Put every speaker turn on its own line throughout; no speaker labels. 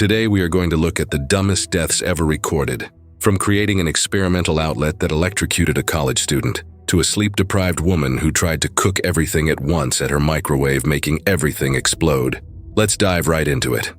Today we are going to look at the dumbest deaths ever recorded, from creating an experimental outlet that electrocuted a college student, to a sleep-deprived woman who tried to cook everything at once at her microwave, making everything explode. Let's dive right into it.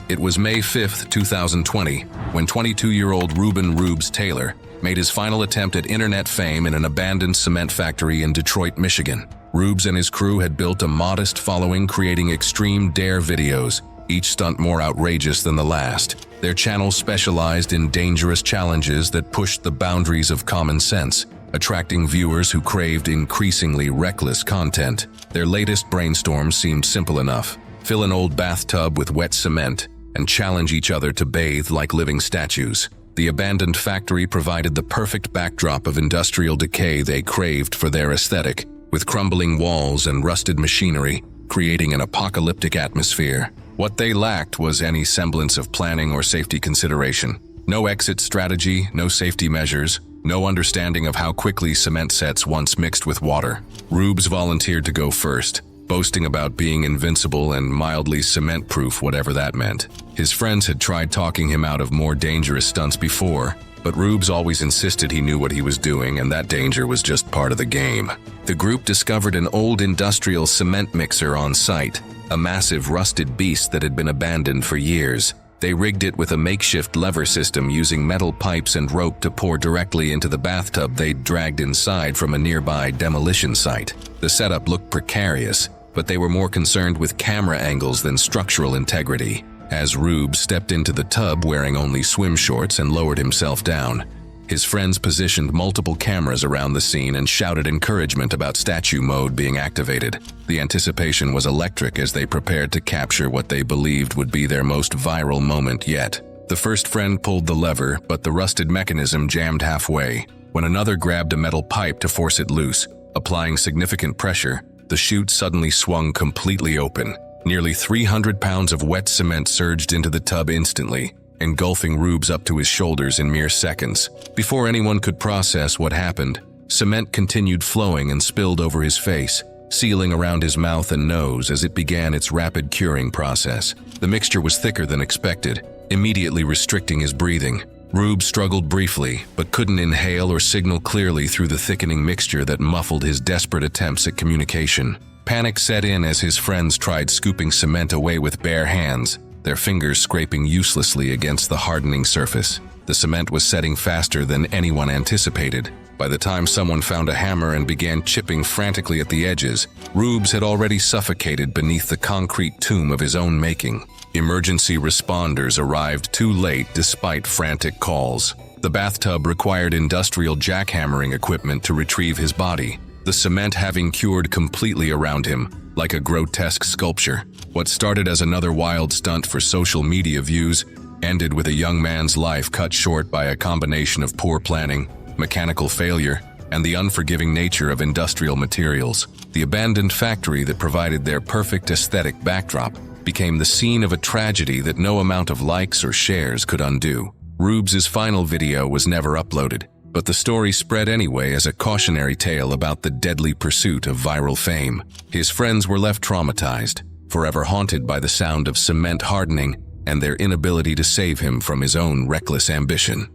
It was May 5th, 2020, when 22-year-old Reuben "Rubes" Taylor made his final attempt at internet fame in an abandoned cement factory in Detroit, Michigan. Rubes and his crew had built a modest following, creating extreme dare videos, each stunt more outrageous than the last. Their channel specialized in dangerous challenges that pushed the boundaries of common sense, attracting viewers who craved increasingly reckless content. Their latest brainstorm seemed simple enough: fill an old bathtub with wet cement and challenge each other to bathe like living statues. The abandoned factory provided the perfect backdrop of industrial decay they craved for their aesthetic, with crumbling walls and rusted machinery, creating an apocalyptic atmosphere. What they lacked was any semblance of planning or safety consideration. No exit strategy, no safety measures, no understanding of how quickly cement sets once mixed with water. Rubes volunteered to go first, boasting about being invincible and mildly cement-proof, whatever that meant. His friends had tried talking him out of more dangerous stunts before, but Rubes always insisted he knew what he was doing, and that danger was just part of the game. The group discovered an old industrial cement mixer on site, a massive rusted beast that had been abandoned for years. They rigged it with a makeshift lever system using metal pipes and rope to pour directly into the bathtub they'd dragged inside from a nearby demolition site. The setup looked precarious, but they were more concerned with camera angles than structural integrity. As Rubes stepped into the tub wearing only swim shorts and lowered himself down, his friends positioned multiple cameras around the scene and shouted encouragement about statue mode being activated. The anticipation was electric as they prepared to capture what they believed would be their most viral moment yet. The first friend pulled the lever, but the rusted mechanism jammed halfway. When another grabbed a metal pipe to force it loose, applying significant pressure, the chute suddenly swung completely open. Nearly 300 pounds of wet cement surged into the tub instantly, engulfing Rubes up to his shoulders in mere seconds. Before anyone could process what happened, cement continued flowing and spilled over his face, sealing around his mouth and nose as it began its rapid curing process. The mixture was thicker than expected, immediately restricting his breathing. Rubes struggled briefly, but couldn't inhale or signal clearly through the thickening mixture that muffled his desperate attempts at communication. Panic set in as his friends tried scooping cement away with bare hands, their fingers scraping uselessly against the hardening surface. The cement was setting faster than anyone anticipated. By the time someone found a hammer and began chipping frantically at the edges, Rubes had already suffocated beneath the concrete tomb of his own making. Emergency responders arrived too late despite frantic calls. The bathtub required industrial jackhammering equipment to retrieve his body, the cement having cured completely around him, like a grotesque sculpture. What started as another wild stunt for social media views ended with a young man's life cut short by a combination of poor planning, mechanical failure, and the unforgiving nature of industrial materials. The abandoned factory that provided their perfect aesthetic backdrop became the scene of a tragedy that no amount of likes or shares could undo. Rubes' final video was never uploaded, but the story spread anyway as a cautionary tale about the deadly pursuit of viral fame. His friends were left traumatized, forever haunted by the sound of cement hardening and their inability to save him from his own reckless ambition.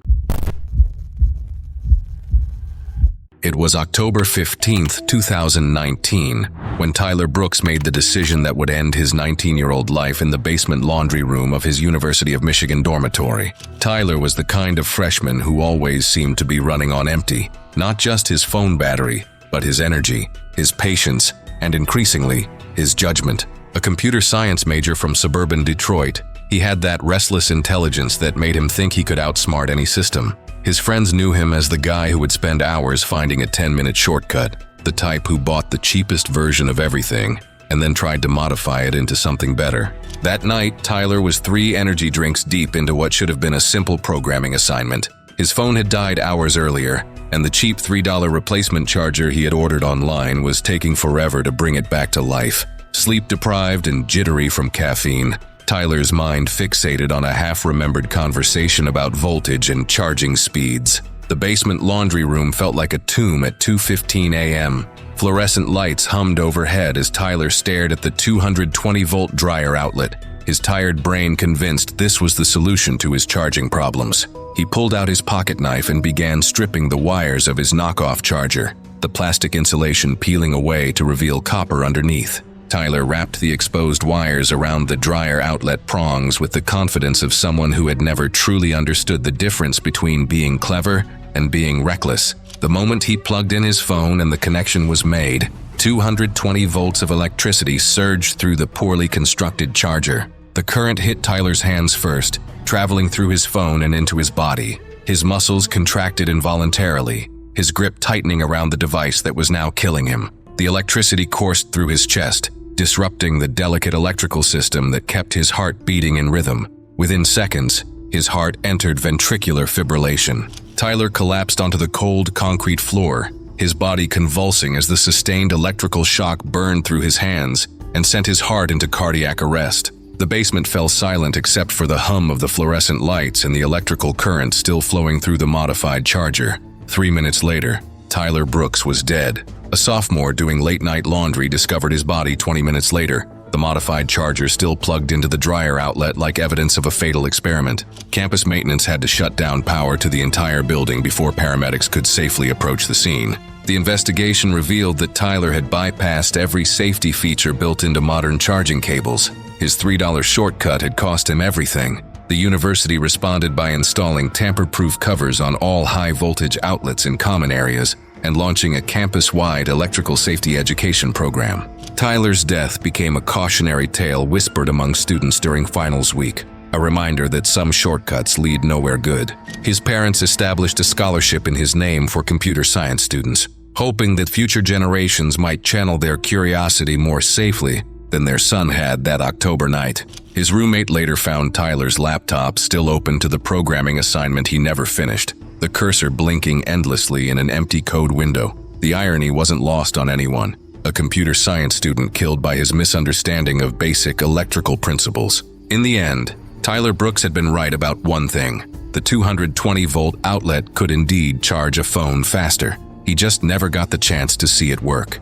It was October 15th, 2019, when Tyler Brooks made the decision that would end his 19-year-old life in the basement laundry room of his University of Michigan dormitory. Tyler was the kind of freshman who always seemed to be running on empty, not just his phone battery, but his energy, his patience, and increasingly, his judgment. A computer science major from suburban Detroit, he had that restless intelligence that made him think he could outsmart any system. His friends knew him as the guy who would spend hours finding a 10-minute shortcut, the type who bought the cheapest version of everything and then tried to modify it into something better. That night, Tyler was 3 energy drinks deep into what should have been a simple programming assignment. His phone had died hours earlier, and the cheap $3 replacement charger he had ordered online was taking forever to bring it back to life. Sleep-deprived and jittery from caffeine, Tyler's mind fixated on a half-remembered conversation about voltage and charging speeds. The basement laundry room felt like a tomb at 2:15 a.m. Fluorescent lights hummed overhead as Tyler stared at the 220-volt dryer outlet, his tired brain convinced this was the solution to his charging problems. He pulled out his pocket knife and began stripping the wires of his knockoff charger, the plastic insulation peeling away to reveal copper underneath. Tyler wrapped the exposed wires around the dryer outlet prongs with the confidence of someone who had never truly understood the difference between being clever and being reckless. The moment he plugged in his phone and the connection was made, 220 volts of electricity surged through the poorly constructed charger. The current hit Tyler's hands first, traveling through his phone and into his body. His muscles contracted involuntarily, his grip tightening around the device that was now killing him. The electricity coursed through his chest, disrupting the delicate electrical system that kept his heart beating in rhythm. Within seconds, his heart entered ventricular fibrillation. Tyler collapsed onto the cold concrete floor, his body convulsing as the sustained electrical shock burned through his hands and sent his heart into cardiac arrest. The basement fell silent except for the hum of the fluorescent lights and the electrical current still flowing through the modified charger. 3 minutes later, Tyler Brooks was dead. A sophomore doing late-night laundry discovered his body 20 minutes later, the modified charger still plugged into the dryer outlet like evidence of a fatal experiment. Campus maintenance had to shut down power to the entire building before paramedics could safely approach the scene. The investigation revealed that Tyler had bypassed every safety feature built into modern charging cables. His $3 shortcut had cost him everything. The university responded by installing tamper-proof covers on all high-voltage outlets in common areas and launching a campus-wide electrical safety education program. Tyler's death became a cautionary tale whispered among students during finals week, a reminder that some shortcuts lead nowhere good. His parents established a scholarship in his name for computer science students, hoping that future generations might channel their curiosity more safely than their son had that October night. His roommate later found Tyler's laptop still open to the programming assignment he never finished, the cursor blinking endlessly in an empty code window. The irony wasn't lost on anyone. A computer science student killed by his misunderstanding of basic electrical principles. In the end, Tyler Brooks had been right about one thing. The 220-volt outlet could indeed charge a phone faster. He just never got the chance to see it work.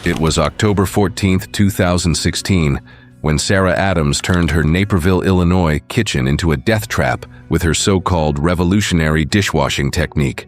It was October 14, 2016, when Sarah Adams turned her Naperville, Illinois kitchen into a death trap with her so-called revolutionary dishwashing technique.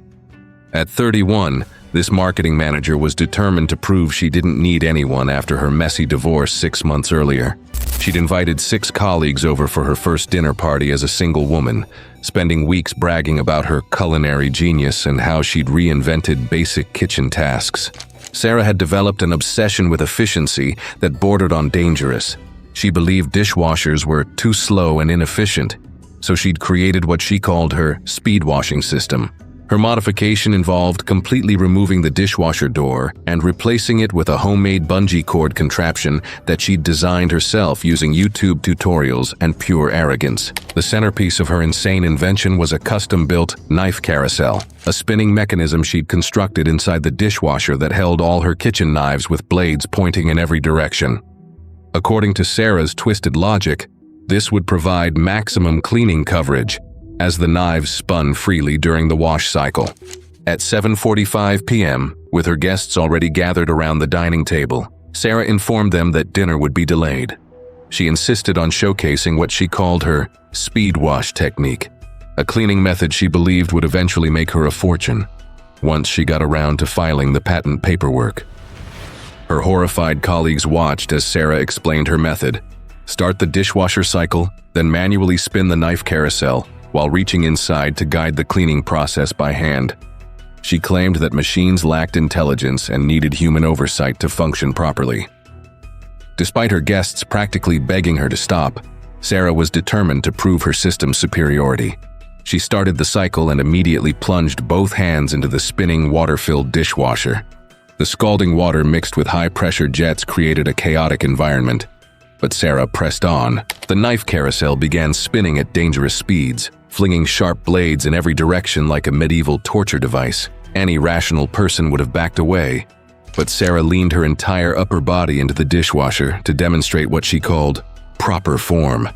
At 31, this marketing manager was determined to prove she didn't need anyone after her messy divorce 6 months earlier. She'd invited 6 colleagues over for her first dinner party as a single woman, spending weeks bragging about her culinary genius and how she'd reinvented basic kitchen tasks. Sarah had developed an obsession with efficiency that bordered on dangerous. She believed dishwashers were too slow and inefficient, so she'd created what she called her speed washing system. Her modification involved completely removing the dishwasher door and replacing it with a homemade bungee cord contraption that she'd designed herself using YouTube tutorials and pure arrogance. The centerpiece of her insane invention was a custom-built knife carousel, a spinning mechanism she'd constructed inside the dishwasher that held all her kitchen knives with blades pointing in every direction. According to Sarah's twisted logic, this would provide maximum cleaning coverage, as the knives spun freely during the wash cycle. At 7:45 p.m., with her guests already gathered around the dining table, Sarah informed them that dinner would be delayed. She insisted on showcasing what she called her speed wash technique, a cleaning method she believed would eventually make her a fortune, once she got around to filing the patent paperwork. Her horrified colleagues watched as Sarah explained her method. Start the dishwasher cycle, then manually spin the knife carousel, while reaching inside to guide the cleaning process by hand. She claimed that machines lacked intelligence and needed human oversight to function properly. Despite her guests practically begging her to stop, Sarah was determined to prove her system's superiority. She started the cycle and immediately plunged both hands into the spinning, water-filled dishwasher. The scalding water mixed with high-pressure jets created a chaotic environment. But Sarah pressed on. The knife carousel began spinning at dangerous speeds, flinging sharp blades in every direction like a medieval torture device. Any rational person would have backed away, but Sarah leaned her entire upper body into the dishwasher to demonstrate what she called proper form.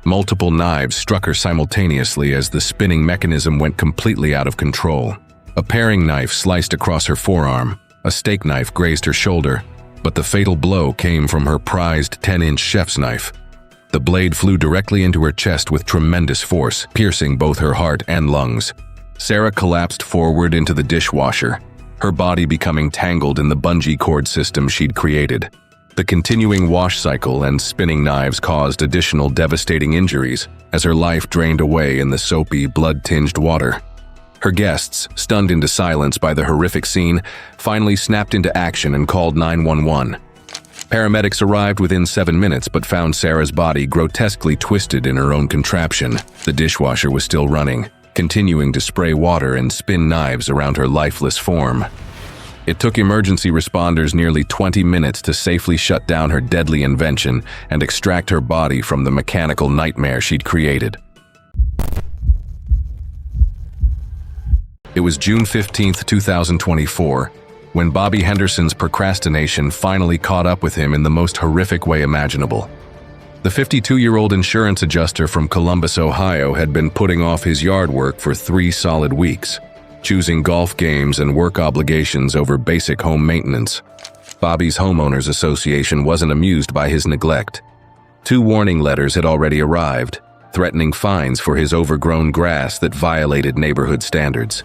Multiple knives struck her simultaneously as the spinning mechanism went completely out of control. A paring knife sliced across her forearm, a steak knife grazed her shoulder, but the fatal blow came from her prized 10-inch chef's knife. The blade flew directly into her chest with tremendous force, piercing both her heart and lungs. Sarah collapsed forward into the dishwasher, her body becoming tangled in the bungee cord system she'd created. The continuing wash cycle and spinning knives caused additional devastating injuries as her life drained away in the soapy, blood-tinged water. Her guests, stunned into silence by the horrific scene, finally snapped into action and called 911. Paramedics arrived within 7 minutes but found Sarah's body grotesquely twisted in her own contraption. The dishwasher was still running, continuing to spray water and spin knives around her lifeless form. It took emergency responders nearly 20 minutes to safely shut down her deadly invention and extract her body from the mechanical nightmare she'd created. It was June 15, 2024, when Bobby Henderson's procrastination finally caught up with him in the most horrific way imaginable. The 52-year-old insurance adjuster from Columbus, Ohio, had been putting off his yard work for 3 solid weeks, choosing golf games and work obligations over basic home maintenance. Bobby's homeowners association wasn't amused by his neglect. 2 warning letters had already arrived, threatening fines for his overgrown grass that violated neighborhood standards.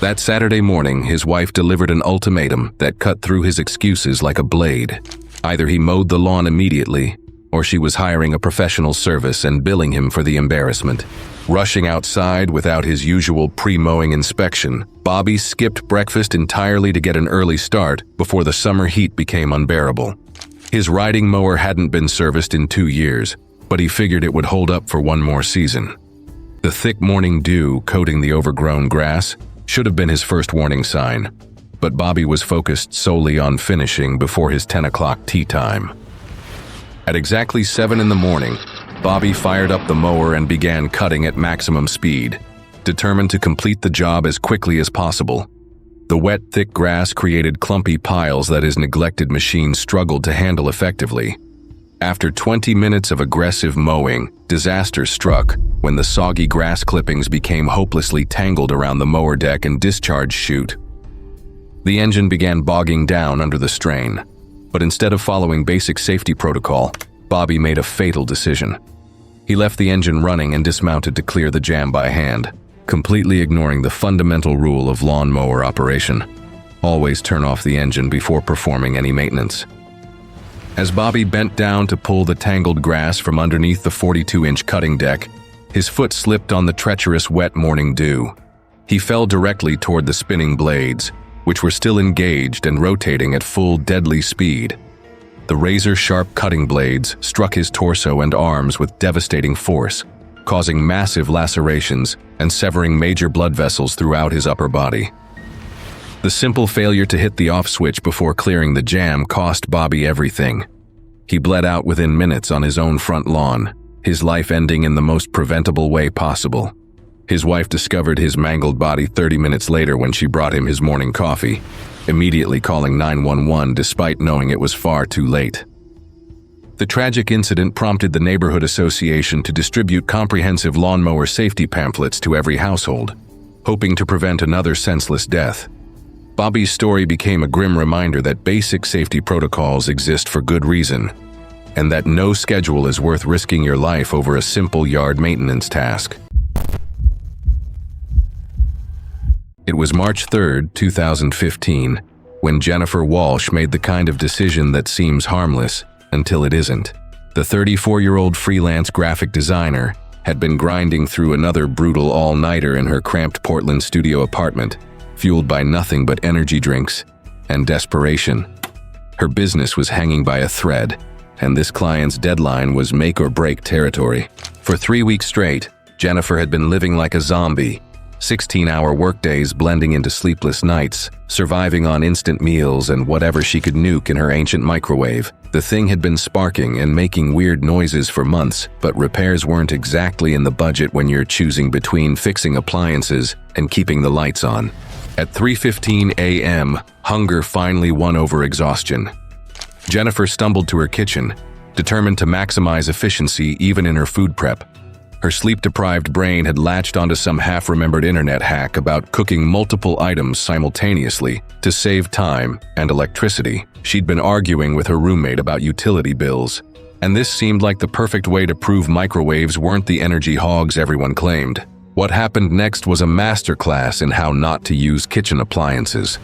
That Saturday morning, his wife delivered an ultimatum that cut through his excuses like a blade. Either he mowed the lawn immediately, or she was hiring a professional service and billing him for the embarrassment. Rushing outside without his usual pre-mowing inspection, Bobby skipped breakfast entirely to get an early start before the summer heat became unbearable. His riding mower hadn't been serviced in 2 years, but he figured it would hold up for 1 more season. The thick morning dew coating the overgrown grass should have been his first warning sign, but Bobby was focused solely on finishing before his 10 o'clock tea time. At exactly 7 in the morning, Bobby fired up the mower and began cutting at maximum speed, determined to complete the job as quickly as possible. The wet, thick grass created clumpy piles that his neglected machine struggled to handle effectively. After 20 minutes of aggressive mowing, disaster struck when the soggy grass clippings became hopelessly tangled around the mower deck and discharge chute. The engine began bogging down under the strain, but instead of following basic safety protocol, Bobby made a fatal decision. He left the engine running and dismounted to clear the jam by hand, completely ignoring the fundamental rule of lawn mower operation: always turn off the engine before performing any maintenance. As Bobby bent down to pull the tangled grass from underneath the 42-inch cutting deck, his foot slipped on the treacherous wet morning dew. He fell directly toward the spinning blades, which were still engaged and rotating at full deadly speed. The razor-sharp cutting blades struck his torso and arms with devastating force, causing massive lacerations and severing major blood vessels throughout his upper body. The simple failure to hit the off switch before clearing the jam cost Bobby everything. He bled out within minutes on his own front lawn, his life ending in the most preventable way possible. His wife discovered his mangled body 30 minutes later when she brought him his morning coffee, immediately calling 911 despite knowing it was far too late. The tragic incident prompted the neighborhood association to distribute comprehensive lawnmower safety pamphlets to every household, hoping to prevent another senseless death. Bobby's story became a grim reminder that basic safety protocols exist for good reason, and that no schedule is worth risking your life over a simple yard maintenance task. It was March 3, 2015, when Jennifer Walsh made the kind of decision that seems harmless until it isn't. The 34-year-old freelance graphic designer had been grinding through another brutal all-nighter in her cramped Portland studio apartment, fueled by nothing but energy drinks and desperation. Her business was hanging by a thread, and this client's deadline was make-or-break territory. For 3 weeks straight, Jennifer had been living like a zombie, 16-hour workdays blending into sleepless nights, surviving on instant meals and whatever she could nuke in her ancient microwave. The thing had been sparking and making weird noises for months, but repairs weren't exactly in the budget when you're choosing between fixing appliances and keeping the lights on. At 3:15 a.m., hunger finally won over exhaustion. Jennifer stumbled to her kitchen, determined to maximize efficiency even in her food prep. Her sleep-deprived brain had latched onto some half-remembered internet hack about cooking multiple items simultaneously to save time and electricity. She'd been arguing with her roommate about utility bills, and this seemed like the perfect way to prove microwaves weren't the energy hogs everyone claimed. What happened next was a masterclass in how not to use kitchen appliances.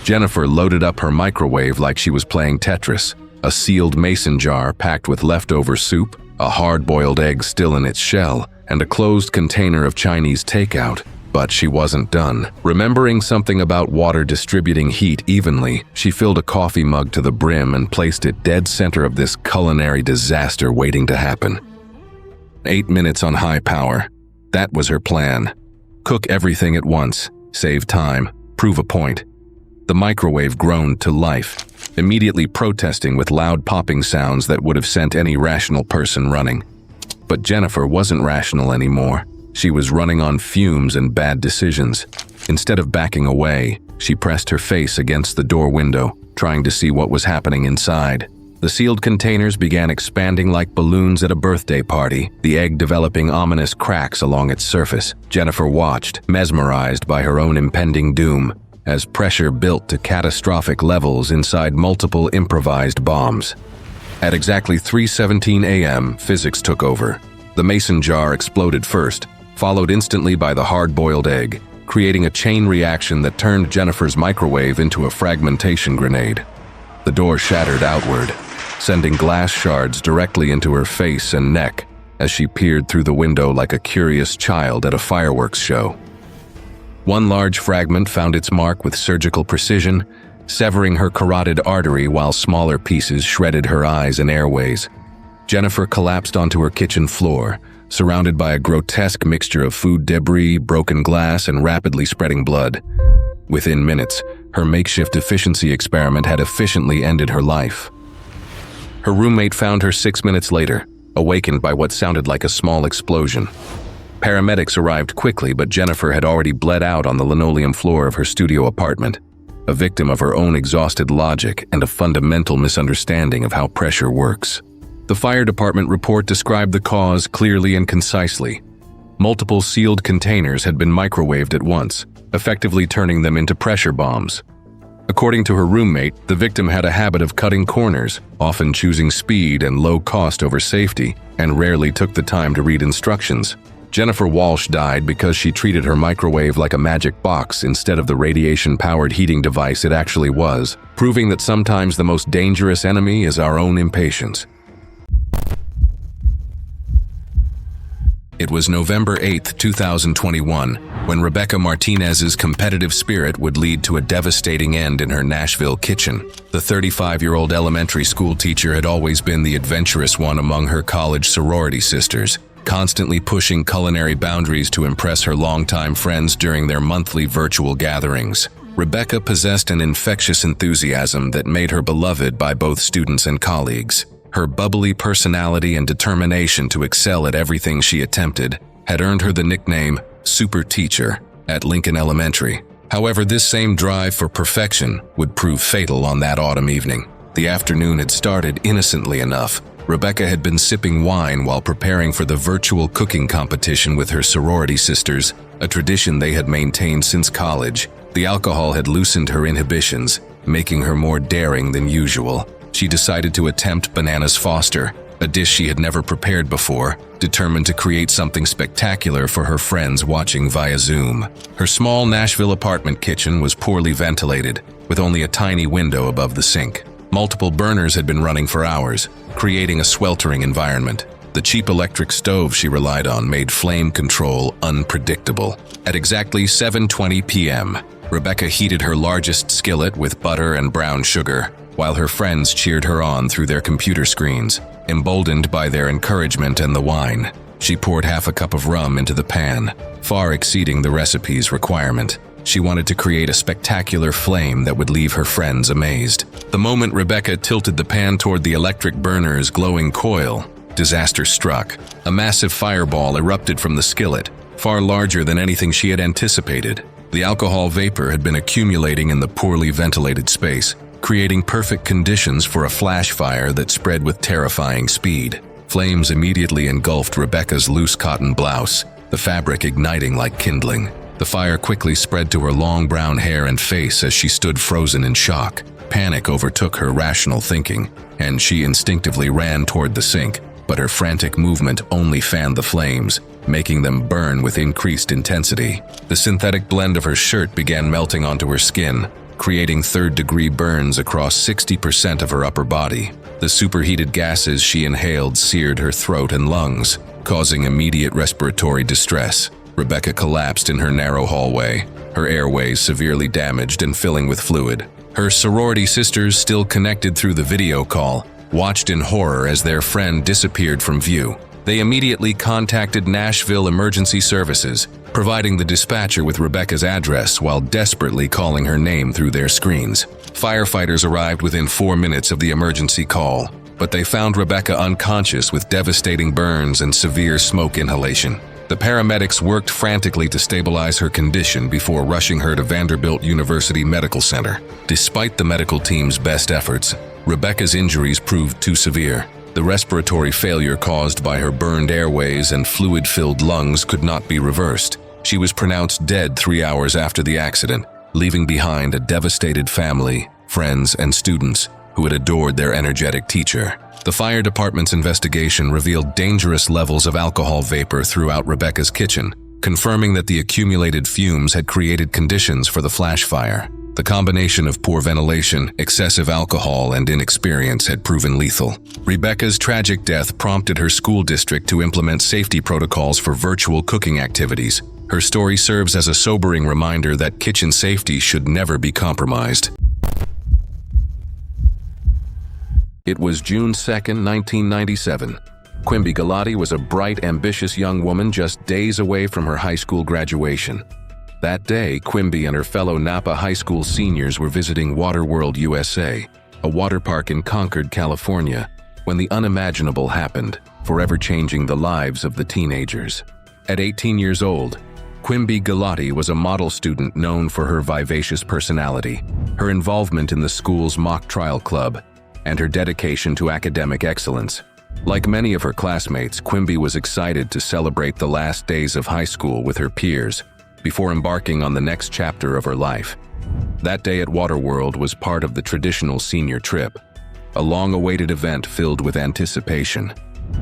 Jennifer loaded up her microwave like she was playing Tetris, a sealed mason jar packed with leftover soup, a hard-boiled egg still in its shell, and a closed container of Chinese takeout. But she wasn't done. Remembering something about water distributing heat evenly, she filled a coffee mug to the brim and placed it dead center of this culinary disaster waiting to happen. 8 minutes on high power. That was her plan. Cook everything at once, save time, prove a point. The microwave groaned to life, immediately protesting with loud popping sounds that would have sent any rational person running. But Jennifer wasn't rational anymore. She was running on fumes and bad decisions. Instead of backing away, she pressed her face against the door window, trying to see what was happening inside. The sealed containers began expanding like balloons at a birthday party, the egg developing ominous cracks along its surface. Jennifer watched, mesmerized by her own impending doom, as pressure built to catastrophic levels inside multiple improvised bombs. At exactly 3:17 a.m., physics took over. The mason jar exploded first, followed instantly by the hard-boiled egg, creating a chain reaction that turned Jennifer's microwave into a fragmentation grenade. The door shattered outward, sending glass shards directly into her face and neck as she peered through the window like a curious child at a fireworks show. One large fragment found its mark with surgical precision, severing her carotid artery while smaller pieces shredded her eyes and airways. Jennifer collapsed onto her kitchen floor, surrounded by a grotesque mixture of food debris, broken glass, and rapidly spreading blood. Within minutes, her makeshift efficiency experiment had efficiently ended her life. Her roommate found her 6 minutes later, awakened by what sounded like a small explosion. Paramedics arrived quickly, but Jennifer had already bled out on the linoleum floor of her studio apartment, a victim of her own exhausted logic and a fundamental misunderstanding of how pressure works. The fire department report described the cause clearly and concisely. Multiple sealed containers had been microwaved at once, effectively turning them into pressure bombs. According to her roommate, the victim had a habit of cutting corners, often choosing speed and low cost over safety, and rarely took the time to read instructions. Jennifer Walsh died because she treated her microwave like a magic box instead of the radiation-powered heating device it actually was, proving that sometimes the most dangerous enemy is our own impatience. It was November 8, 2021, when Rebecca Martinez's competitive spirit would lead to a devastating end in her Nashville kitchen. The 35-year-old elementary school teacher had always been the adventurous one among her college sorority sisters, constantly pushing culinary boundaries to impress her longtime friends during their monthly virtual gatherings. Rebecca possessed an infectious enthusiasm that made her beloved by both students and colleagues. Her bubbly personality and determination to excel at everything she attempted had earned her the nickname Super Teacher at Lincoln Elementary. However, this same drive for perfection would prove fatal on that autumn evening. The afternoon had started innocently enough. Rebecca had been sipping wine while preparing for the virtual cooking competition with her sorority sisters, a tradition they had maintained since college. The alcohol had loosened her inhibitions, making her more daring than usual. She decided to attempt Bananas Foster, a dish she had never prepared before, determined to create something spectacular for her friends watching via Zoom. Her small Nashville apartment kitchen was poorly ventilated, with only a tiny window above the sink. Multiple burners had been running for hours, creating a sweltering environment. The cheap electric stove she relied on made flame control unpredictable. At exactly 7:20 p.m., Rebecca heated her largest skillet with butter and brown sugar, while her friends cheered her on through their computer screens. Emboldened by their encouragement and the wine, she poured half a cup of rum into the pan, far exceeding the recipe's requirement. She wanted to create a spectacular flame that would leave her friends amazed. The moment Rebecca tilted the pan toward the electric burner's glowing coil, disaster struck. A massive fireball erupted from the skillet, far larger than anything she had anticipated. The alcohol vapor had been accumulating in the poorly ventilated space, creating perfect conditions for a flash fire that spread with terrifying speed. Flames immediately engulfed Rebecca's loose cotton blouse, the fabric igniting like kindling. The fire quickly spread to her long brown hair and face as she stood frozen in shock. Panic overtook her rational thinking, and she instinctively ran toward the sink, but her frantic movement only fanned the flames, making them burn with increased intensity. The synthetic blend of her shirt began melting onto her skin, creating third-degree burns across 60% of her upper body. The superheated gases she inhaled seared her throat and lungs, causing immediate respiratory distress. Rebecca collapsed in her narrow hallway, her airways severely damaged and filling with fluid. Her sorority sisters, still connected through the video call, watched in horror as their friend disappeared from view. They immediately contacted Nashville Emergency Services, providing the dispatcher with Rebecca's address while desperately calling her name through their screens. Firefighters arrived within 4 minutes of the emergency call, but they found Rebecca unconscious with devastating burns and severe smoke inhalation. The paramedics worked frantically to stabilize her condition before rushing her to Vanderbilt University Medical Center. Despite the medical team's best efforts, Rebecca's injuries proved too severe. The respiratory failure caused by her burned airways and fluid-filled lungs could not be reversed. She was pronounced dead 3 hours after the accident, leaving behind a devastated family, friends, and students who had adored their energetic teacher. The fire department's investigation revealed dangerous levels of alcohol vapor throughout Rebecca's kitchen, confirming that the accumulated fumes had created conditions for the flash fire. The combination of poor ventilation, excessive alcohol, and inexperience had proven lethal. Rebecca's tragic death prompted her school district to implement safety protocols for virtual cooking activities. Her story serves as a sobering reminder that kitchen safety should never be compromised. It was June 2, 1997. Quimby Galati was a bright, ambitious young woman just days away from her high school graduation. That day, Quimby and her fellow Napa High School seniors were visiting Waterworld USA, a water park in Concord, California, when the unimaginable happened, forever changing the lives of the teenagers. At 18 years old, Quimby Galati was a model student known for her vivacious personality, her involvement in the school's mock trial club, and her dedication to academic excellence. Like many of her classmates, Quimby was excited to celebrate the last days of high school with her peers before embarking on the next chapter of her life. That day at Waterworld was part of the traditional senior trip, a long-awaited event filled with anticipation.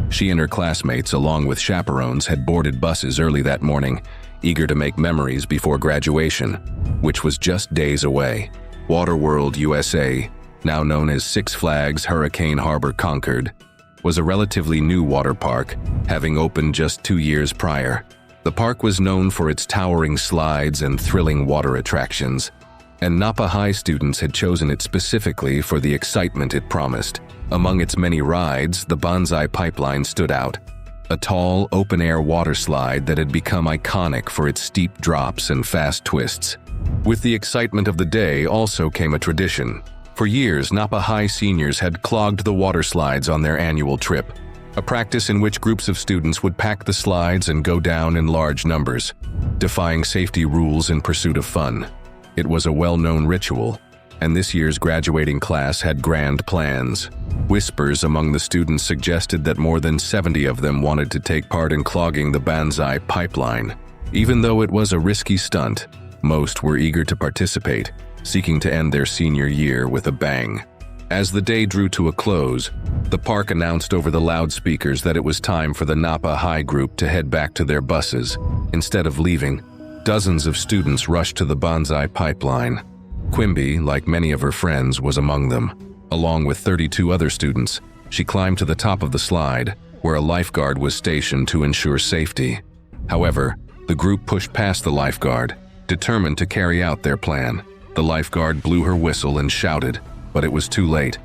She and her classmates, along with chaperones, had boarded buses early that morning, eager to make memories before graduation, which was just days away. Waterworld USA, now known as Six Flags Hurricane Harbor Concord, was a relatively new water park, having opened just 2 years prior. The park was known for its towering slides and thrilling water attractions, and Napa High students had chosen it specifically for the excitement it promised. Among its many rides, the Banzai Pipeline stood out, a tall, open-air water slide that had become iconic for its steep drops and fast twists. With the excitement of the day also came a tradition. For years, Napa High seniors had clogged the water slides on their annual trip, a practice in which groups of students would pack the slides and go down in large numbers, defying safety rules in pursuit of fun. It was a well-known ritual, and this year's graduating class had grand plans. Whispers among the students suggested that more than 70 of them wanted to take part in clogging the Banzai Pipeline. Even though it was a risky stunt, most were eager to participate, seeking to end their senior year with a bang. As the day drew to a close, the park announced over the loudspeakers that it was time for the Napa High group to head back to their buses. Instead of leaving, dozens of students rushed to the Banzai Pipeline. Quimby, like many of her friends, was among them. Along with 32 other students, she climbed to the top of the slide, where a lifeguard was stationed to ensure safety. However, the group pushed past the lifeguard, determined to carry out their plan. The lifeguard blew her whistle and shouted, but it was too late.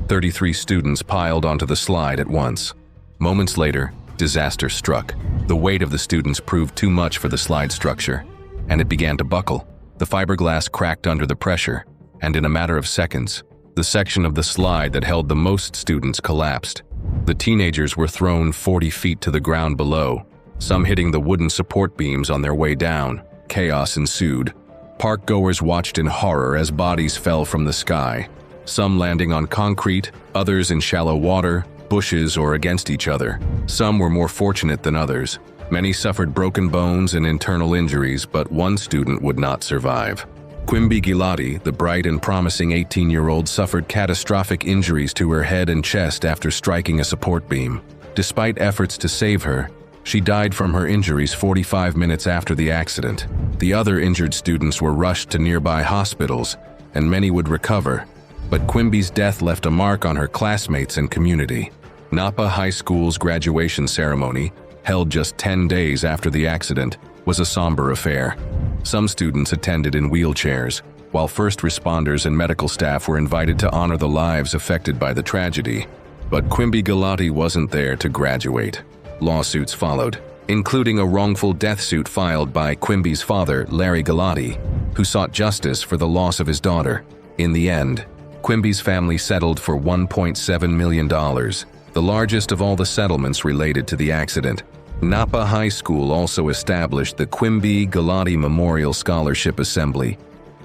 33 students piled onto the slide at once. Moments later, disaster struck. The weight of the students proved too much for the slide structure, and it began to buckle. The fiberglass cracked under the pressure, and in a matter of seconds, the section of the slide that held the most students collapsed. The teenagers were thrown 40 feet to the ground below, some hitting the wooden support beams on their way down. Chaos ensued. Park goers watched in horror as bodies fell from the sky, some landing on concrete, others in shallow water, bushes, or against each other. Some were more fortunate than others. Many suffered broken bones and internal injuries, but one student would not survive. Quimby Gilati, the bright and promising 18-year-old, suffered catastrophic injuries to her head and chest after striking a support beam. Despite efforts to save her, she died from her injuries 45 minutes after the accident. The other injured students were rushed to nearby hospitals, and many would recover, but Quimby's death left a mark on her classmates and community. Napa High School's graduation ceremony, held just 10 days after the accident, was a somber affair. Some students attended in wheelchairs, while first responders and medical staff were invited to honor the lives affected by the tragedy. But Quimby Gilati wasn't there to graduate. Lawsuits followed, including a wrongful death suit filed by Quimby's father, Larry Gilati, who sought justice for the loss of his daughter. In the end, Quimby's family settled for $1.7 million, the largest of all the settlements related to the accident. Napa High School also established the Quimby Gilati Memorial Scholarship Assembly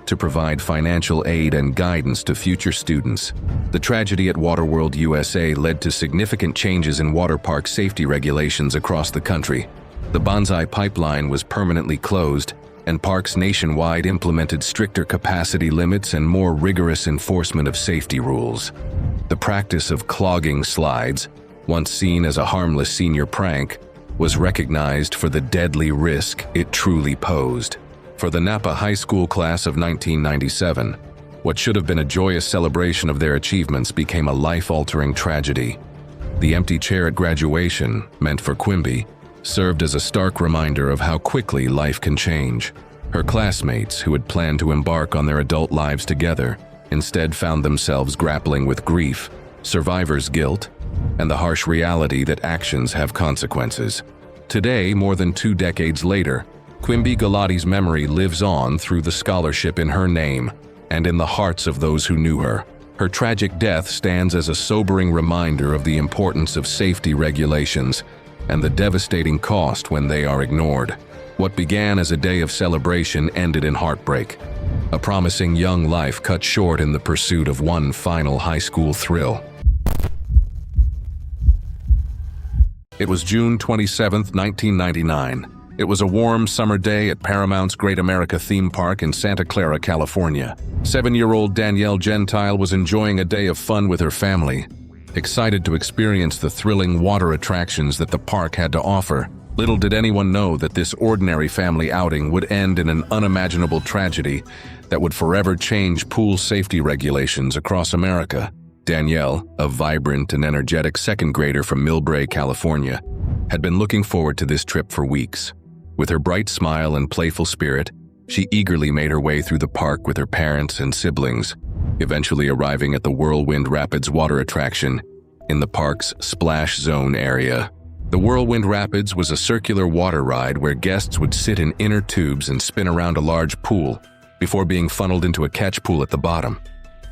to provide financial aid and guidance to future students. The tragedy at Waterworld USA led to significant changes in water park safety regulations across the country. The Banzai Pipeline was permanently closed, and parks nationwide implemented stricter capacity limits and more rigorous enforcement of safety rules. The practice of clogging slides, once seen as a harmless senior prank, was recognized for the deadly risk it truly posed. For the Napa High School class of 1997, what should have been a joyous celebration of their achievements became a life-altering tragedy. The empty chair at graduation, meant for Quimby, served as a stark reminder of how quickly life can change. Her classmates, who had planned to embark on their adult lives together, instead found themselves grappling with grief, survivor's guilt, and the harsh reality that actions have consequences. Today, more than 2 decades later, Quimby Gilati's memory lives on through the scholarship in her name and in the hearts of those who knew her. Her tragic death stands as a sobering reminder of the importance of safety regulations and the devastating cost when they are ignored. What began as a day of celebration ended in heartbreak. A promising young life cut short in the pursuit of one final high school thrill. It was June 27, 1999. It was a warm summer day at Paramount's Great America theme park in Santa Clara, California. 7-year-old Danielle Gentile was enjoying a day of fun with her family, excited to experience the thrilling water attractions that the park had to offer. Little did anyone know that this ordinary family outing would end in an unimaginable tragedy that would forever change pool safety regulations across America. Danielle, a vibrant and energetic second grader from Millbrae, California, had been looking forward to this trip for weeks. With her bright smile and playful spirit, she eagerly made her way through the park with her parents and siblings, eventually arriving at the Whirlwind Rapids water attraction in the park's splash zone area. The Whirlwind Rapids was a circular water ride where guests would sit in inner tubes and spin around a large pool before being funneled into a catch pool at the bottom.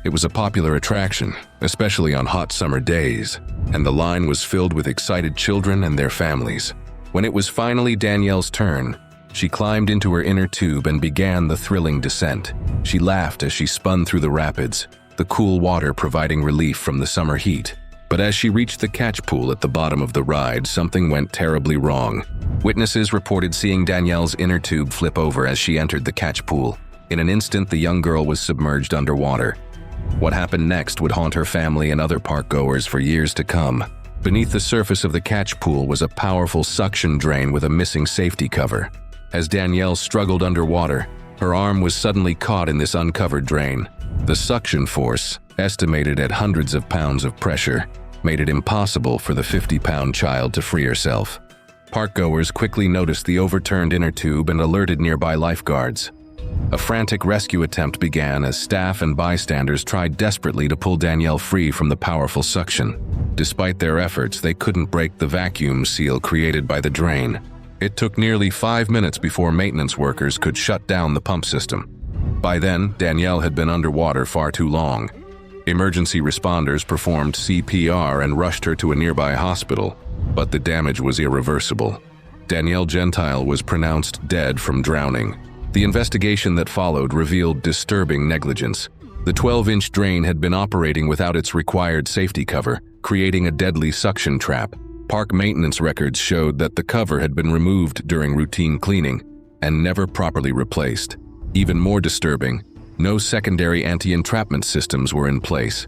It was a popular attraction, especially on hot summer days, and the line was filled with excited children and their families. When it was finally Danielle's turn, she climbed into her inner tube and began the thrilling descent. She laughed as she spun through the rapids, the cool water providing relief from the summer heat. But as she reached the catch pool at the bottom of the ride, something went terribly wrong. Witnesses reported seeing Danielle's inner tube flip over as she entered the catch pool. In an instant, the young girl was submerged underwater. What happened next would haunt her family and other park goers for years to come. Beneath the surface of the catch pool was a powerful suction drain with a missing safety cover. As Danielle struggled underwater, her arm was suddenly caught in this uncovered drain. The suction force, estimated at hundreds of pounds of pressure, made it impossible for the 50-pound child to free herself. Parkgoers quickly noticed the overturned inner tube and alerted nearby lifeguards. A frantic rescue attempt began as staff and bystanders tried desperately to pull Danielle free from the powerful suction. Despite their efforts, they couldn't break the vacuum seal created by the drain. It took nearly 5 minutes before maintenance workers could shut down the pump system. By then, Danielle had been underwater far too long. Emergency responders performed CPR and rushed her to a nearby hospital, but the damage was irreversible. Danielle Gentile was pronounced dead from drowning. The investigation that followed revealed disturbing negligence. The 12-inch drain had been operating without its required safety cover, creating a deadly suction trap. Park maintenance records showed that the cover had been removed during routine cleaning and never properly replaced. Even more disturbing, no secondary anti-entrapment systems were in place,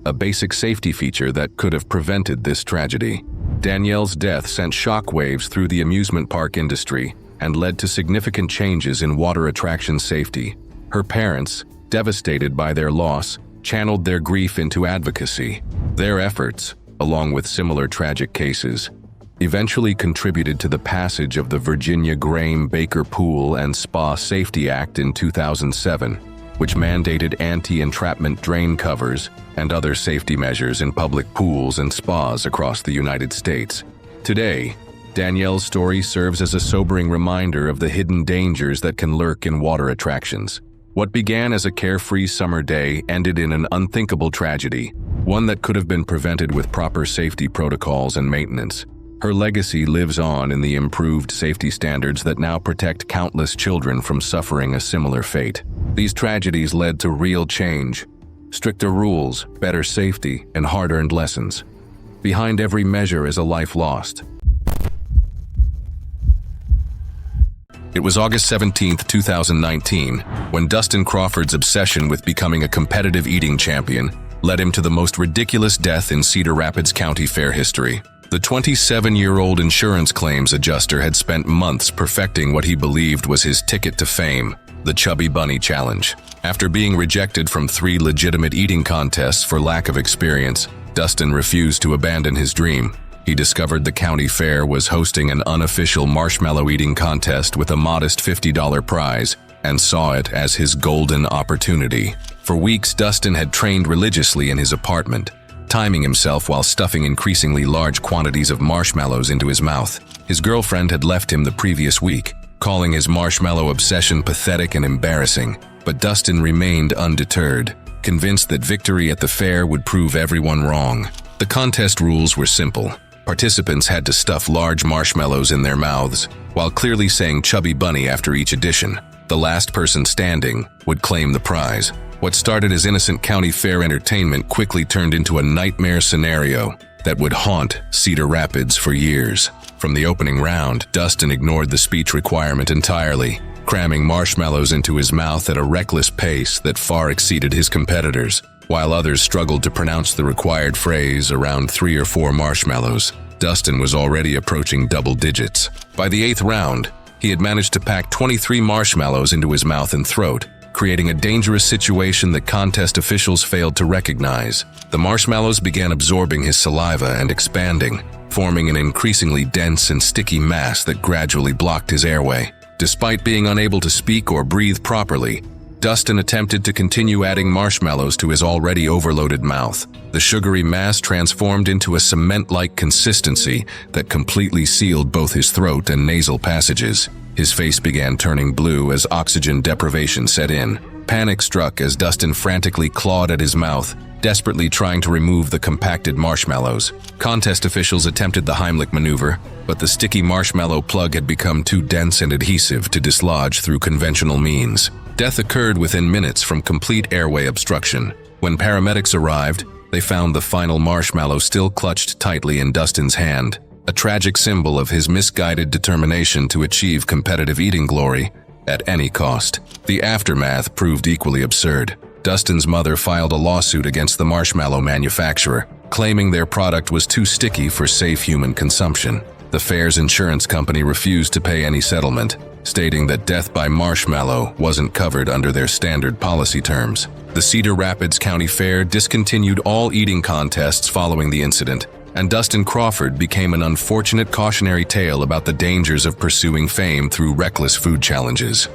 a basic safety feature that could have prevented this tragedy. Danielle's death sent shockwaves through the amusement park industry and led to significant changes in water attraction safety. Her parents, devastated by their loss, channeled their grief into advocacy. Their efforts, along with similar tragic cases, eventually contributed to the passage of the Virginia Graham-Baker Pool and Spa Safety Act in 2007, which mandated anti-entrapment drain covers and other safety measures in public pools and spas across the United States. Today, Danielle's story serves as a sobering reminder of the hidden dangers that can lurk in water attractions. What began as a carefree summer day ended in an unthinkable tragedy, one that could have been prevented with proper safety protocols and maintenance. Her legacy lives on in the improved safety standards that now protect countless children from suffering a similar fate. These tragedies led to real change, stricter rules, better safety, and hard-earned lessons. Behind every measure is a life lost. It was August 17, 2019, when Dustin Crawford's obsession with becoming a competitive eating champion led him to the most ridiculous death in Cedar Rapids County Fair history. The 27-year-old insurance claims adjuster had spent months perfecting what he believed was his ticket to fame, the Chubby Bunny Challenge. After being rejected from 3 legitimate eating contests for lack of experience, Dustin refused to abandon his dream. He discovered the county fair was hosting an unofficial marshmallow eating contest with a modest $50 prize and saw it as his golden opportunity. For weeks, Dustin had trained religiously in his apartment, timing himself while stuffing increasingly large quantities of marshmallows into his mouth. His girlfriend had left him the previous week, calling his marshmallow obsession pathetic and embarrassing, but Dustin remained undeterred, convinced that victory at the fair would prove everyone wrong. The contest rules were simple. Participants had to stuff large marshmallows in their mouths, while clearly saying Chubby Bunny after each edition. The last person standing would claim the prize. What started as innocent county fair entertainment quickly turned into a nightmare scenario that would haunt Cedar Rapids for years. From the opening round, Dustin ignored the speech requirement entirely, cramming marshmallows into his mouth at a reckless pace that far exceeded his competitors. While others struggled to pronounce the required phrase around 3 or 4 marshmallows, Dustin was already approaching double digits. By the 8th round, he had managed to pack 23 marshmallows into his mouth and throat, creating a dangerous situation that contest officials failed to recognize. The marshmallows began absorbing his saliva and expanding, forming an increasingly dense and sticky mass that gradually blocked his airway. Despite being unable to speak or breathe properly, Dustin attempted to continue adding marshmallows to his already overloaded mouth. The sugary mass transformed into a cement-like consistency that completely sealed both his throat and nasal passages. His face began turning blue as oxygen deprivation set in. Panic struck as Dustin frantically clawed at his mouth, desperately trying to remove the compacted marshmallows. Contest officials attempted the Heimlich maneuver, but the sticky marshmallow plug had become too dense and adhesive to dislodge through conventional means. Death occurred within minutes from complete airway obstruction. When paramedics arrived, they found the final marshmallow still clutched tightly in Dustin's hand, a tragic symbol of his misguided determination to achieve competitive eating glory at any cost. The aftermath proved equally absurd. Dustin's mother filed a lawsuit against the marshmallow manufacturer, claiming their product was too sticky for safe human consumption. The fair's insurance company refused to pay any settlement, stating that death by marshmallow wasn't covered under their standard policy terms. The Cedar Rapids County Fair discontinued all eating contests following the incident, and Dustin Crawford became an unfortunate cautionary tale about the dangers of pursuing fame through reckless food challenges.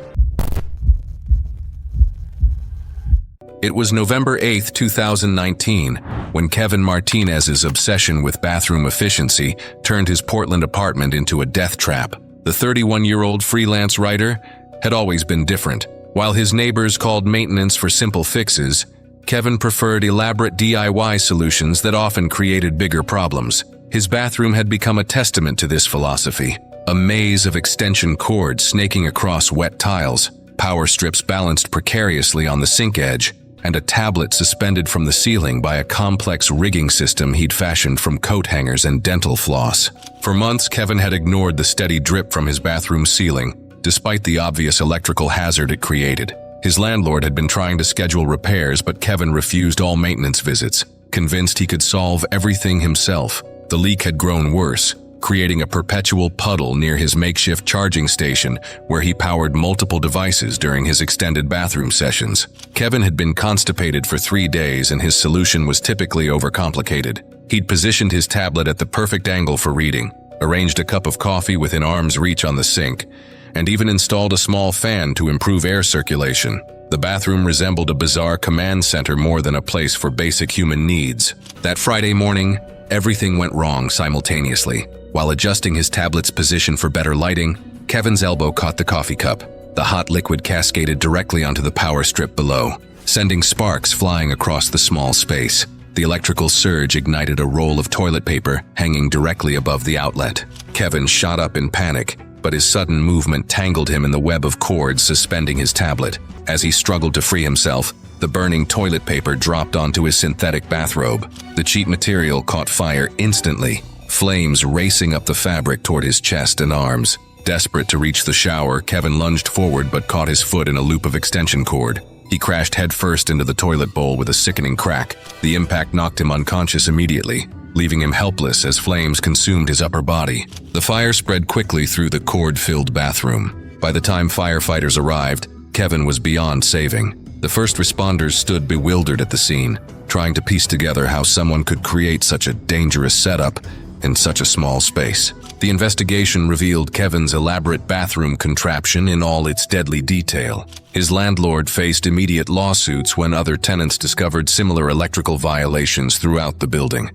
It was November 8, 2019, when Kevin Martinez's obsession with bathroom efficiency turned his Portland apartment into a death trap. The 31-year-old freelance writer had always been different. While his neighbors called maintenance for simple fixes, Kevin preferred elaborate DIY solutions that often created bigger problems. His bathroom had become a testament to this philosophy, a maze of extension cords snaking across wet tiles, power strips balanced precariously on the sink edge, and a tablet suspended from the ceiling by a complex rigging system he'd fashioned from coat hangers and dental floss. For months, Kevin had ignored the steady drip from his bathroom ceiling, despite the obvious electrical hazard it created. His landlord had been trying to schedule repairs, but Kevin refused all maintenance visits, convinced he could solve everything himself. The leak had grown worse, creating a perpetual puddle near his makeshift charging station where he powered multiple devices during his extended bathroom sessions. Kevin had been constipated for 3 days, and his solution was typically overcomplicated. He'd positioned his tablet at the perfect angle for reading, arranged a cup of coffee within arm's reach on the sink, and even installed a small fan to improve air circulation. The bathroom resembled a bizarre command center more than a place for basic human needs. That Friday morning, everything went wrong simultaneously. While adjusting his tablet's position for better lighting, Kevin's elbow caught the coffee cup. The hot liquid cascaded directly onto the power strip below, sending sparks flying across the small space. The electrical surge ignited a roll of toilet paper hanging directly above the outlet. Kevin shot up in panic, but his sudden movement tangled him in the web of cords suspending his tablet. As he struggled to free himself, the burning toilet paper dropped onto his synthetic bathrobe. The cheap material caught fire instantly, flames racing up the fabric toward his chest and arms. Desperate to reach the shower, Kevin lunged forward but caught his foot in a loop of extension cord. He crashed headfirst into the toilet bowl with a sickening crack. The impact knocked him unconscious immediately, leaving him helpless as flames consumed his upper body. The fire spread quickly through the cord-filled bathroom. By the time firefighters arrived, Kevin was beyond saving. The first responders stood bewildered at the scene, trying to piece together how someone could create such a dangerous setup in such a small space. The investigation revealed Kevin's elaborate bathroom contraption in all its deadly detail. His landlord faced immediate lawsuits when other tenants discovered similar electrical violations throughout the building,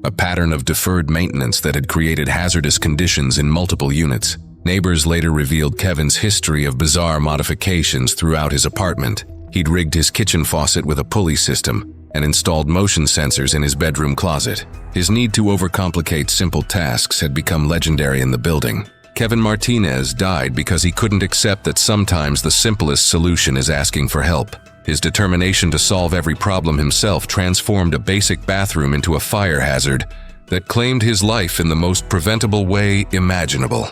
a pattern of deferred maintenance that had created hazardous conditions in multiple units. Neighbors later revealed Kevin's history of bizarre modifications throughout his apartment. He'd rigged his kitchen faucet with a pulley system and installed motion sensors in his bedroom closet. His need to overcomplicate simple tasks had become legendary in the building. Kevin Martinez died because he couldn't accept that sometimes the simplest solution is asking for help. His determination to solve every problem himself transformed a basic bathroom into a fire hazard that claimed his life in the most preventable way imaginable.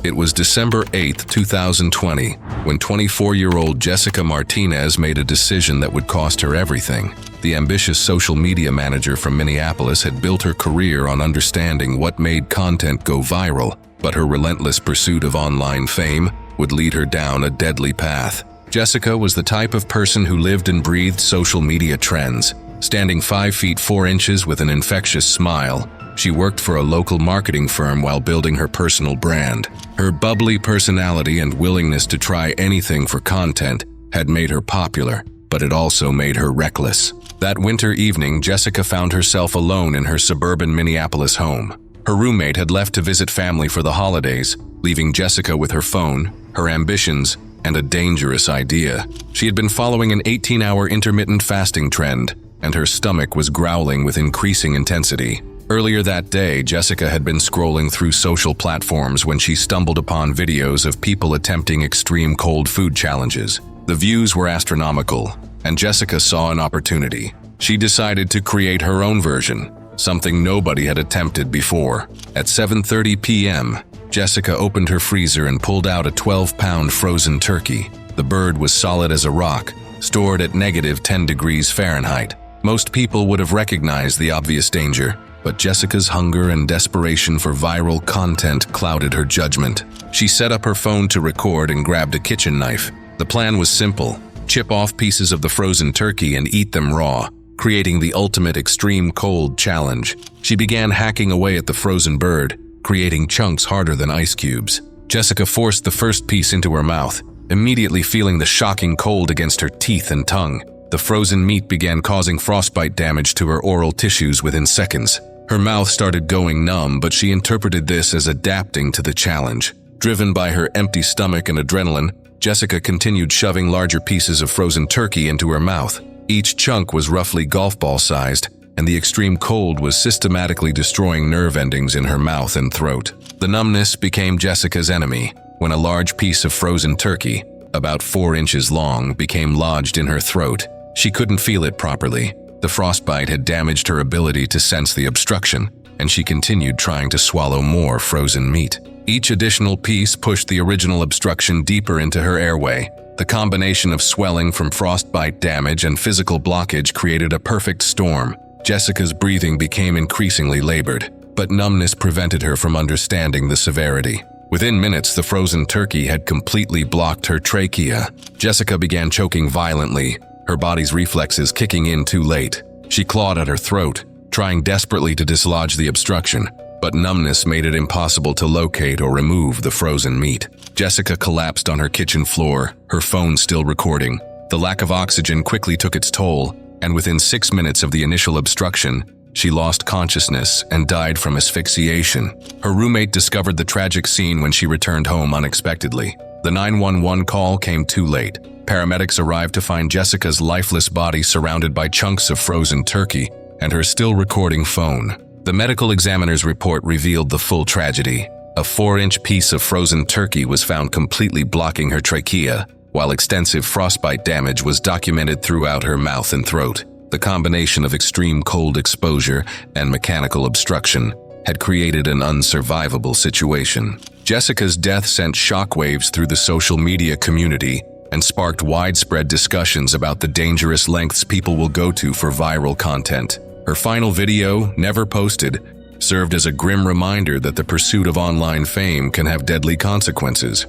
It was December 8, 2020, when 24-year-old Jessica Martinez made a decision that would cost her everything. The ambitious social media manager from Minneapolis had built her career on understanding what made content go viral, but her relentless pursuit of online fame would lead her down a deadly path. Jessica was the type of person who lived and breathed social media trends. Standing 5 feet 4 inches with an infectious smile, she worked for a local marketing firm while building her personal brand. Her bubbly personality and willingness to try anything for content had made her popular, but it also made her reckless. That winter evening, Jessica found herself alone in her suburban Minneapolis home. Her roommate had left to visit family for the holidays, leaving Jessica with her phone, her ambitions, and a dangerous idea. She had been following an 18-hour intermittent fasting trend, and her stomach was growling with increasing intensity. Earlier that day, Jessica had been scrolling through social platforms when she stumbled upon videos of people attempting extreme cold food challenges. The views were astronomical, and Jessica saw an opportunity. She decided to create her own version, something nobody had attempted before. At 7:30 p.m., Jessica opened her freezer and pulled out a 12-pound frozen turkey. The bird was solid as a rock, stored at -10 degrees Fahrenheit. Most people would have recognized the obvious danger, but Jessica's hunger and desperation for viral content clouded her judgment. She set up her phone to record and grabbed a kitchen knife. The plan was simple: chip off pieces of the frozen turkey and eat them raw, creating the ultimate extreme cold challenge. She began hacking away at the frozen bird, creating chunks harder than ice cubes. Jessica forced the first piece into her mouth, immediately feeling the shocking cold against her teeth and tongue. The frozen meat began causing frostbite damage to her oral tissues within seconds. Her mouth started going numb, but she interpreted this as adapting to the challenge. Driven by her empty stomach and adrenaline, Jessica continued shoving larger pieces of frozen turkey into her mouth. Each chunk was roughly golf ball sized, and the extreme cold was systematically destroying nerve endings in her mouth and throat. The numbness became Jessica's enemy when a large piece of frozen turkey, about 4 inches long, became lodged in her throat. She couldn't feel it properly. The frostbite had damaged her ability to sense the obstruction, and she continued trying to swallow more frozen meat. Each additional piece pushed the original obstruction deeper into her airway. The combination of swelling from frostbite damage and physical blockage created a perfect storm. Jessica's breathing became increasingly labored, but numbness prevented her from understanding the severity. Within minutes, the frozen turkey had completely blocked her trachea. Jessica began choking violently, her body's reflexes kicking in too late. She clawed at her throat, trying desperately to dislodge the obstruction, but numbness made it impossible to locate or remove the frozen meat. Jessica collapsed on her kitchen floor, her phone still recording. The lack of oxygen quickly took its toll, and within 6 minutes of the initial obstruction, she lost consciousness and died from asphyxiation. Her roommate discovered the tragic scene when she returned home unexpectedly. The 911 call came too late. Paramedics arrived to find Jessica's lifeless body surrounded by chunks of frozen turkey and her still recording phone. The medical examiner's report revealed the full tragedy. A 4-inch piece of frozen turkey was found completely blocking her trachea, while extensive frostbite damage was documented throughout her mouth and throat. The combination of extreme cold exposure and mechanical obstruction had created an unsurvivable situation. Jessica's death sent shockwaves through the social media community and sparked widespread discussions about the dangerous lengths people will go to for viral content. Her final video, never posted, served as a grim reminder that the pursuit of online fame can have deadly consequences.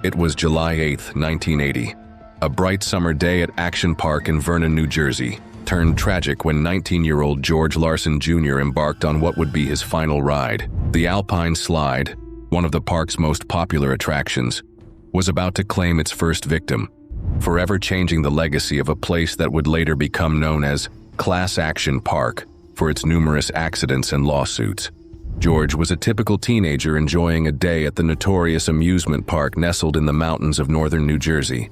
It was July 8, 1980. A bright summer day at Action Park in Vernon, New Jersey, turned tragic when 19-year-old George Larson Jr. embarked on what would be his final ride. The Alpine Slide, one of the park's most popular attractions, was about to claim its first victim, forever changing the legacy of a place that would later become known as Class Action Park for its numerous accidents and lawsuits. George was a typical teenager enjoying a day at the notorious amusement park nestled in the mountains of northern New Jersey.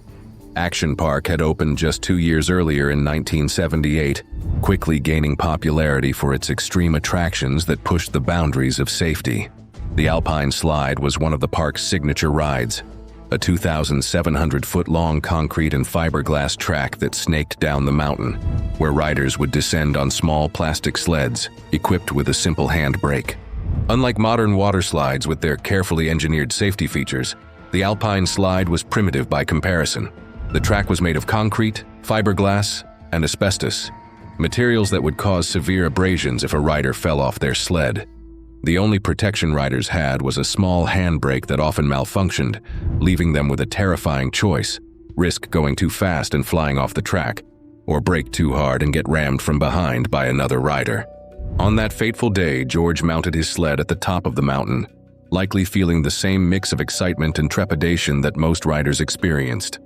Action Park had opened just 2 years earlier in 1978, quickly gaining popularity for its extreme attractions that pushed the boundaries of safety. The Alpine Slide was one of the park's signature rides, a 2,700-foot-long concrete and fiberglass track that snaked down the mountain, where riders would descend on small plastic sleds equipped with a simple handbrake. Unlike modern water slides with their carefully engineered safety features, the Alpine Slide was primitive by comparison. The track was made of concrete, fiberglass, and asbestos, materials that would cause severe abrasions if a rider fell off their sled. The only protection riders had was a small handbrake that often malfunctioned, leaving them with a terrifying choice: risk going too fast and flying off the track, or brake too hard and get rammed from behind by another rider. On that fateful day, George mounted his sled at the top of the mountain, likely feeling the same mix of excitement and trepidation that most riders experienced.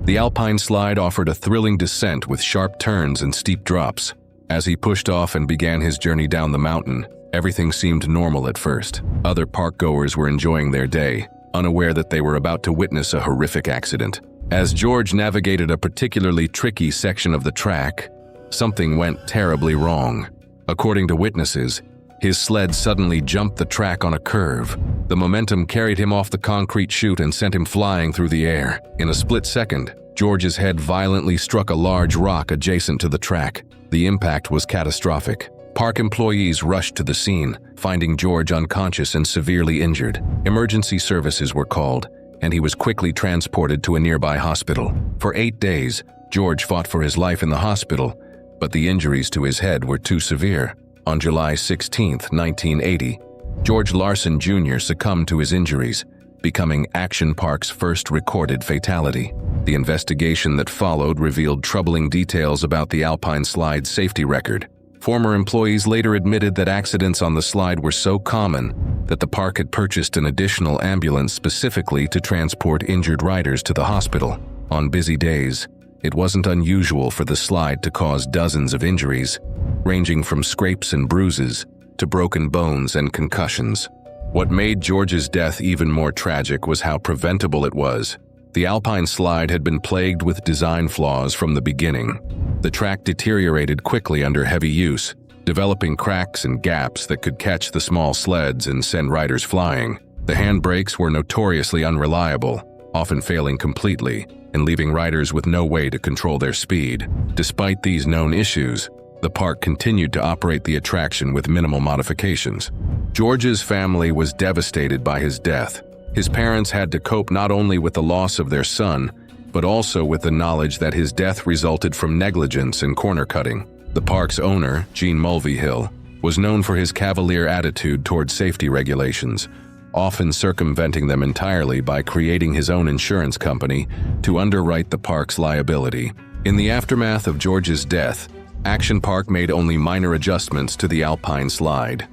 The Alpine Slide offered a thrilling descent with sharp turns and steep drops. As he pushed off and began his journey down the mountain, everything seemed normal at first. Other park-goers were enjoying their day, unaware that they were about to witness a horrific accident. As George navigated a particularly tricky section of the track, something went terribly wrong. According to witnesses, his sled suddenly jumped the track on a curve. The momentum carried him off the concrete chute and sent him flying through the air. In a split second, George's head violently struck a large rock adjacent to the track. The impact was catastrophic. Park employees rushed to the scene, finding George unconscious and severely injured. Emergency services were called, and he was quickly transported to a nearby hospital. For 8 days, George fought for his life in the hospital, but the injuries to his head were too severe. On July 16, 1980, George Larson Jr. succumbed to his injuries, becoming Action Park's first recorded fatality. The investigation that followed revealed troubling details about the Alpine Slide's safety record. Former employees later admitted that accidents on the slide were so common that the park had purchased an additional ambulance specifically to transport injured riders to the hospital. On busy days, it wasn't unusual for the slide to cause dozens of injuries, ranging from scrapes and bruises to broken bones and concussions. What made George's death even more tragic was how preventable it was. The Alpine Slide had been plagued with design flaws from the beginning. The track deteriorated quickly under heavy use, developing cracks and gaps that could catch the small sleds and send riders flying. The handbrakes were notoriously unreliable, often failing completely and leaving riders with no way to control their speed. Despite these known issues, the park continued to operate the attraction with minimal modifications. George's family was devastated by his death. His parents had to cope not only with the loss of their son, but also with the knowledge that his death resulted from negligence and corner cutting. The park's owner, Gene Mulvihill, was known for his cavalier attitude toward safety regulations, often circumventing them entirely by creating his own insurance company to underwrite the park's liability. In the aftermath of George's death, Action Park made only minor adjustments to the Alpine slide.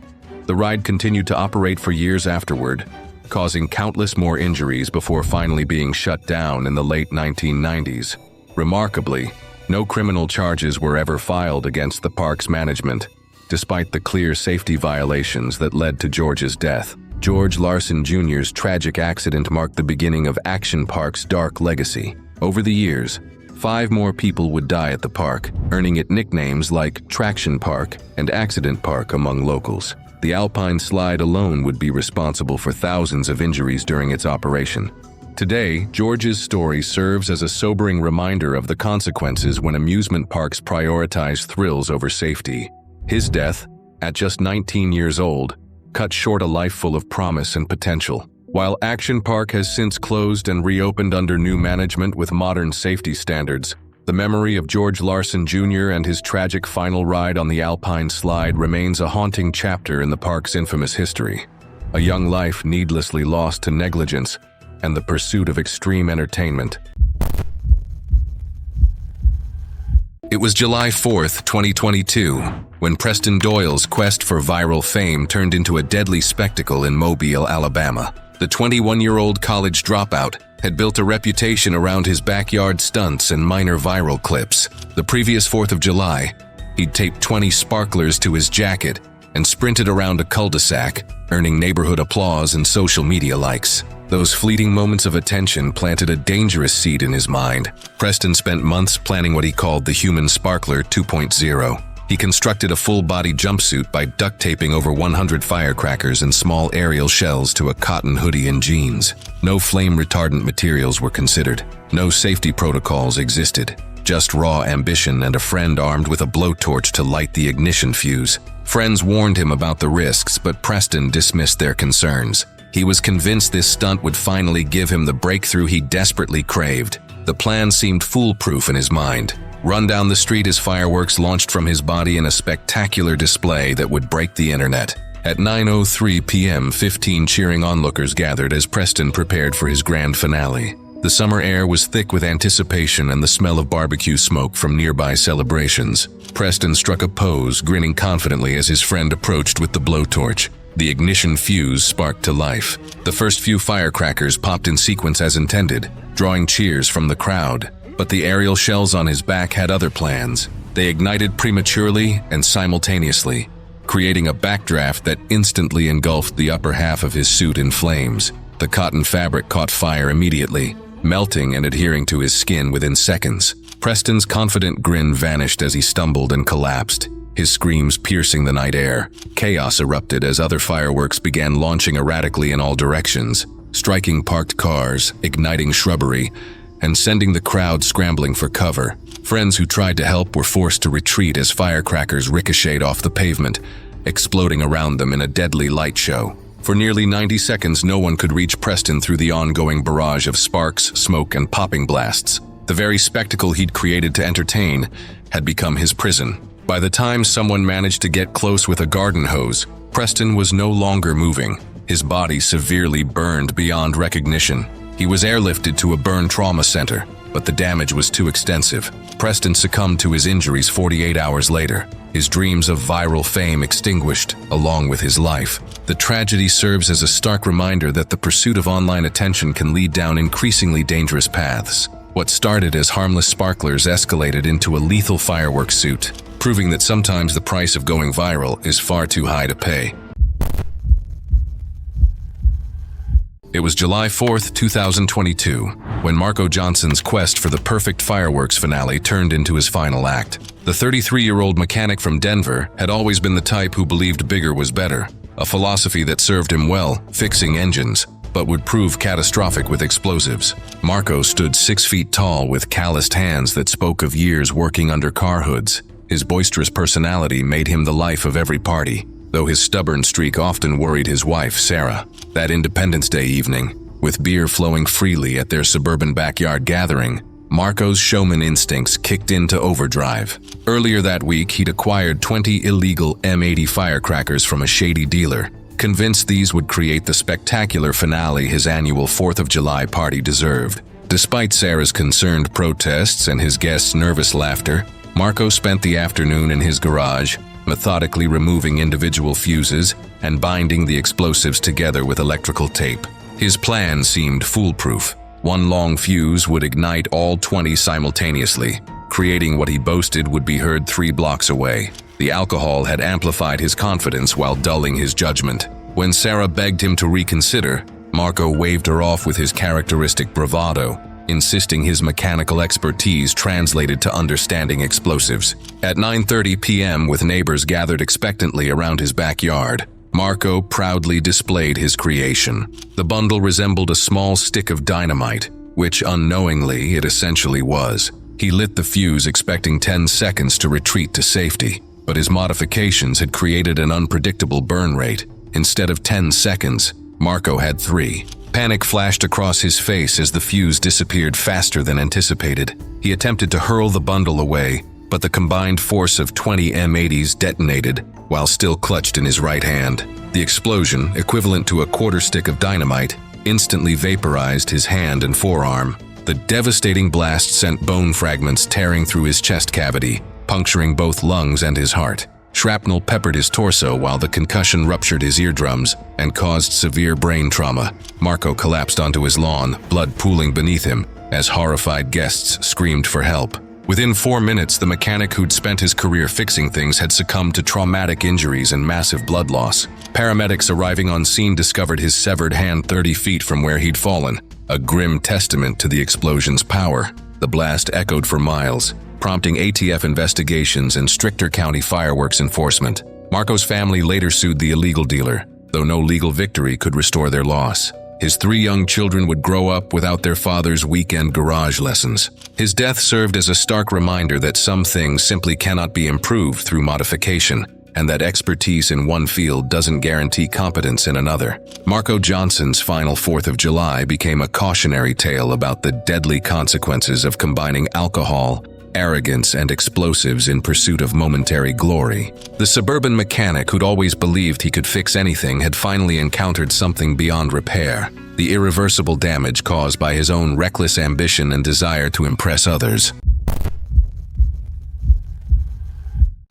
The ride continued to operate for years afterward, causing countless more injuries before finally being shut down in the late 1990s. Remarkably, no criminal charges were ever filed against the park's management, despite the clear safety violations that led to George's death. George Larson Jr.'s tragic accident marked the beginning of Action Park's dark legacy. Over the years, 5 more people would die at the park, earning it nicknames like Traction Park and Accident Park among locals. The Alpine slide alone would be responsible for thousands of injuries during its operation. Today, George's story serves as a sobering reminder of the consequences when amusement parks prioritize thrills over safety. His death, at just 19 years old, cut short a life full of promise and potential. While Action Park has since closed and reopened under new management with modern safety standards, the memory of George Larson Jr. and his tragic final ride on the Alpine slide remains a haunting chapter in the park's infamous history. A young life needlessly lost to negligence and the pursuit of extreme entertainment. It was July 4th, 2022, when Preston Doyle's quest for viral fame turned into a deadly spectacle in Mobile, Alabama. The 21-year-old college dropout had built a reputation around his backyard stunts and minor viral clips. The previous 4th of July, he'd taped 20 sparklers to his jacket and sprinted around a cul-de-sac, earning neighborhood applause and social media likes. Those fleeting moments of attention planted a dangerous seed in his mind. Preston spent months planning what he called the Human Sparkler 2.0. He constructed a full-body jumpsuit by duct taping over 100 firecrackers and small aerial shells to a cotton hoodie and jeans. No flame-retardant materials were considered. No safety protocols existed. Just raw ambition and a friend armed with a blowtorch to light the ignition fuse. Friends warned him about the risks, but Preston dismissed their concerns. He was convinced this stunt would finally give him the breakthrough he desperately craved. The plan seemed foolproof in his mind. Run down the street as fireworks launched from his body in a spectacular display that would break the internet. At 9:03 p.m., 15 cheering onlookers gathered as Preston prepared for his grand finale. The summer air was thick with anticipation and the smell of barbecue smoke from nearby celebrations. Preston struck a pose, grinning confidently as his friend approached with the blowtorch. The ignition fuse sparked to life. The first few firecrackers popped in sequence as intended, drawing cheers from the crowd. But the aerial shells on his back had other plans. They ignited prematurely and simultaneously, creating a backdraft that instantly engulfed the upper half of his suit in flames. The cotton fabric caught fire immediately, melting and adhering to his skin within seconds. Preston's confident grin vanished as he stumbled and collapsed, his screams piercing the night air. Chaos erupted as other fireworks began launching erratically in all directions, striking parked cars, igniting shrubbery, and sending the crowd scrambling for cover. Friends who tried to help were forced to retreat as firecrackers ricocheted off the pavement, exploding around them in a deadly light show. For nearly 90 seconds, no one could reach Preston through the ongoing barrage of sparks, smoke, and popping blasts. The very spectacle he'd created to entertain had become his prison. By the time someone managed to get close with a garden hose, Preston was no longer moving, his body severely burned beyond recognition. He was airlifted to a burn trauma center, but the damage was too extensive. Preston succumbed to his injuries 48 hours later, his dreams of viral fame extinguished along with his life. The tragedy serves as a stark reminder that the pursuit of online attention can lead down increasingly dangerous paths. What started as harmless sparklers escalated into a lethal fireworks suit, proving that sometimes the price of going viral is far too high to pay. It was July 4th, 2022, when Marco Johnson's quest for the perfect fireworks finale turned into his final act. The 33-year-old mechanic from Denver had always been the type who believed bigger was better. a philosophy that served him well, fixing engines, but would prove catastrophic with explosives. Marco stood 6 feet tall with calloused hands that spoke of years working under car hoods. His boisterous personality made him the life of every party, though his stubborn streak often worried his wife, Sarah. That Independence Day evening, with beer flowing freely at their suburban backyard gathering, Marco's showman instincts kicked into overdrive. Earlier that week, he'd acquired 20 illegal M80 firecrackers from a shady dealer, convinced these would create the spectacular finale his annual 4th of July party deserved. Despite Sarah's concerned protests and his guests' nervous laughter, Marco spent the afternoon in his garage, methodically removing individual fuses and binding the explosives together with electrical tape. His plan seemed foolproof. One long fuse would ignite all 20 simultaneously, creating what he boasted would be heard 3 blocks away. The alcohol had amplified his confidence while dulling his judgment. When Sarah begged him to reconsider, Marco waved her off with his characteristic bravado, insisting his mechanical expertise translated to understanding explosives. At 9:30 p.m., with neighbors gathered expectantly around his backyard, Marco proudly displayed his creation. The bundle resembled a small stick of dynamite, which unknowingly it essentially was. He lit the fuse expecting 10 seconds to retreat to safety, but his modifications had created an unpredictable burn rate. Instead of 10 seconds, Marco had 3. Panic flashed across his face as the fuse disappeared faster than anticipated. He attempted to hurl the bundle away, but the combined force of 20 M80s detonated while still clutched in his right hand. The explosion, equivalent to a quarter stick of dynamite, instantly vaporized his hand and forearm. The devastating blast sent bone fragments tearing through his chest cavity, puncturing both lungs and his heart. Shrapnel peppered his torso while the concussion ruptured his eardrums and caused severe brain trauma. Marco collapsed onto his lawn, blood pooling beneath him, as horrified guests screamed for help. Within 4 minutes, the mechanic who'd spent his career fixing things had succumbed to traumatic injuries and massive blood loss. Paramedics arriving on scene discovered his severed hand 30 feet from where he'd fallen, a grim testament to the explosion's power. The blast echoed for miles, prompting ATF investigations and stricter county fireworks enforcement. Marco's family later sued the illegal dealer, though no legal victory could restore their loss. His 3 young children would grow up without their father's weekend garage lessons. His death served as a stark reminder that some things simply cannot be improved through modification, and that expertise in one field doesn't guarantee competence in another. Marco Johnson's final 4th of July became a cautionary tale about the deadly consequences of combining alcohol, arrogance, and explosives in pursuit of momentary glory. The suburban mechanic who'd always believed he could fix anything had finally encountered something beyond repair, the irreversible damage caused by his own reckless ambition and desire to impress others.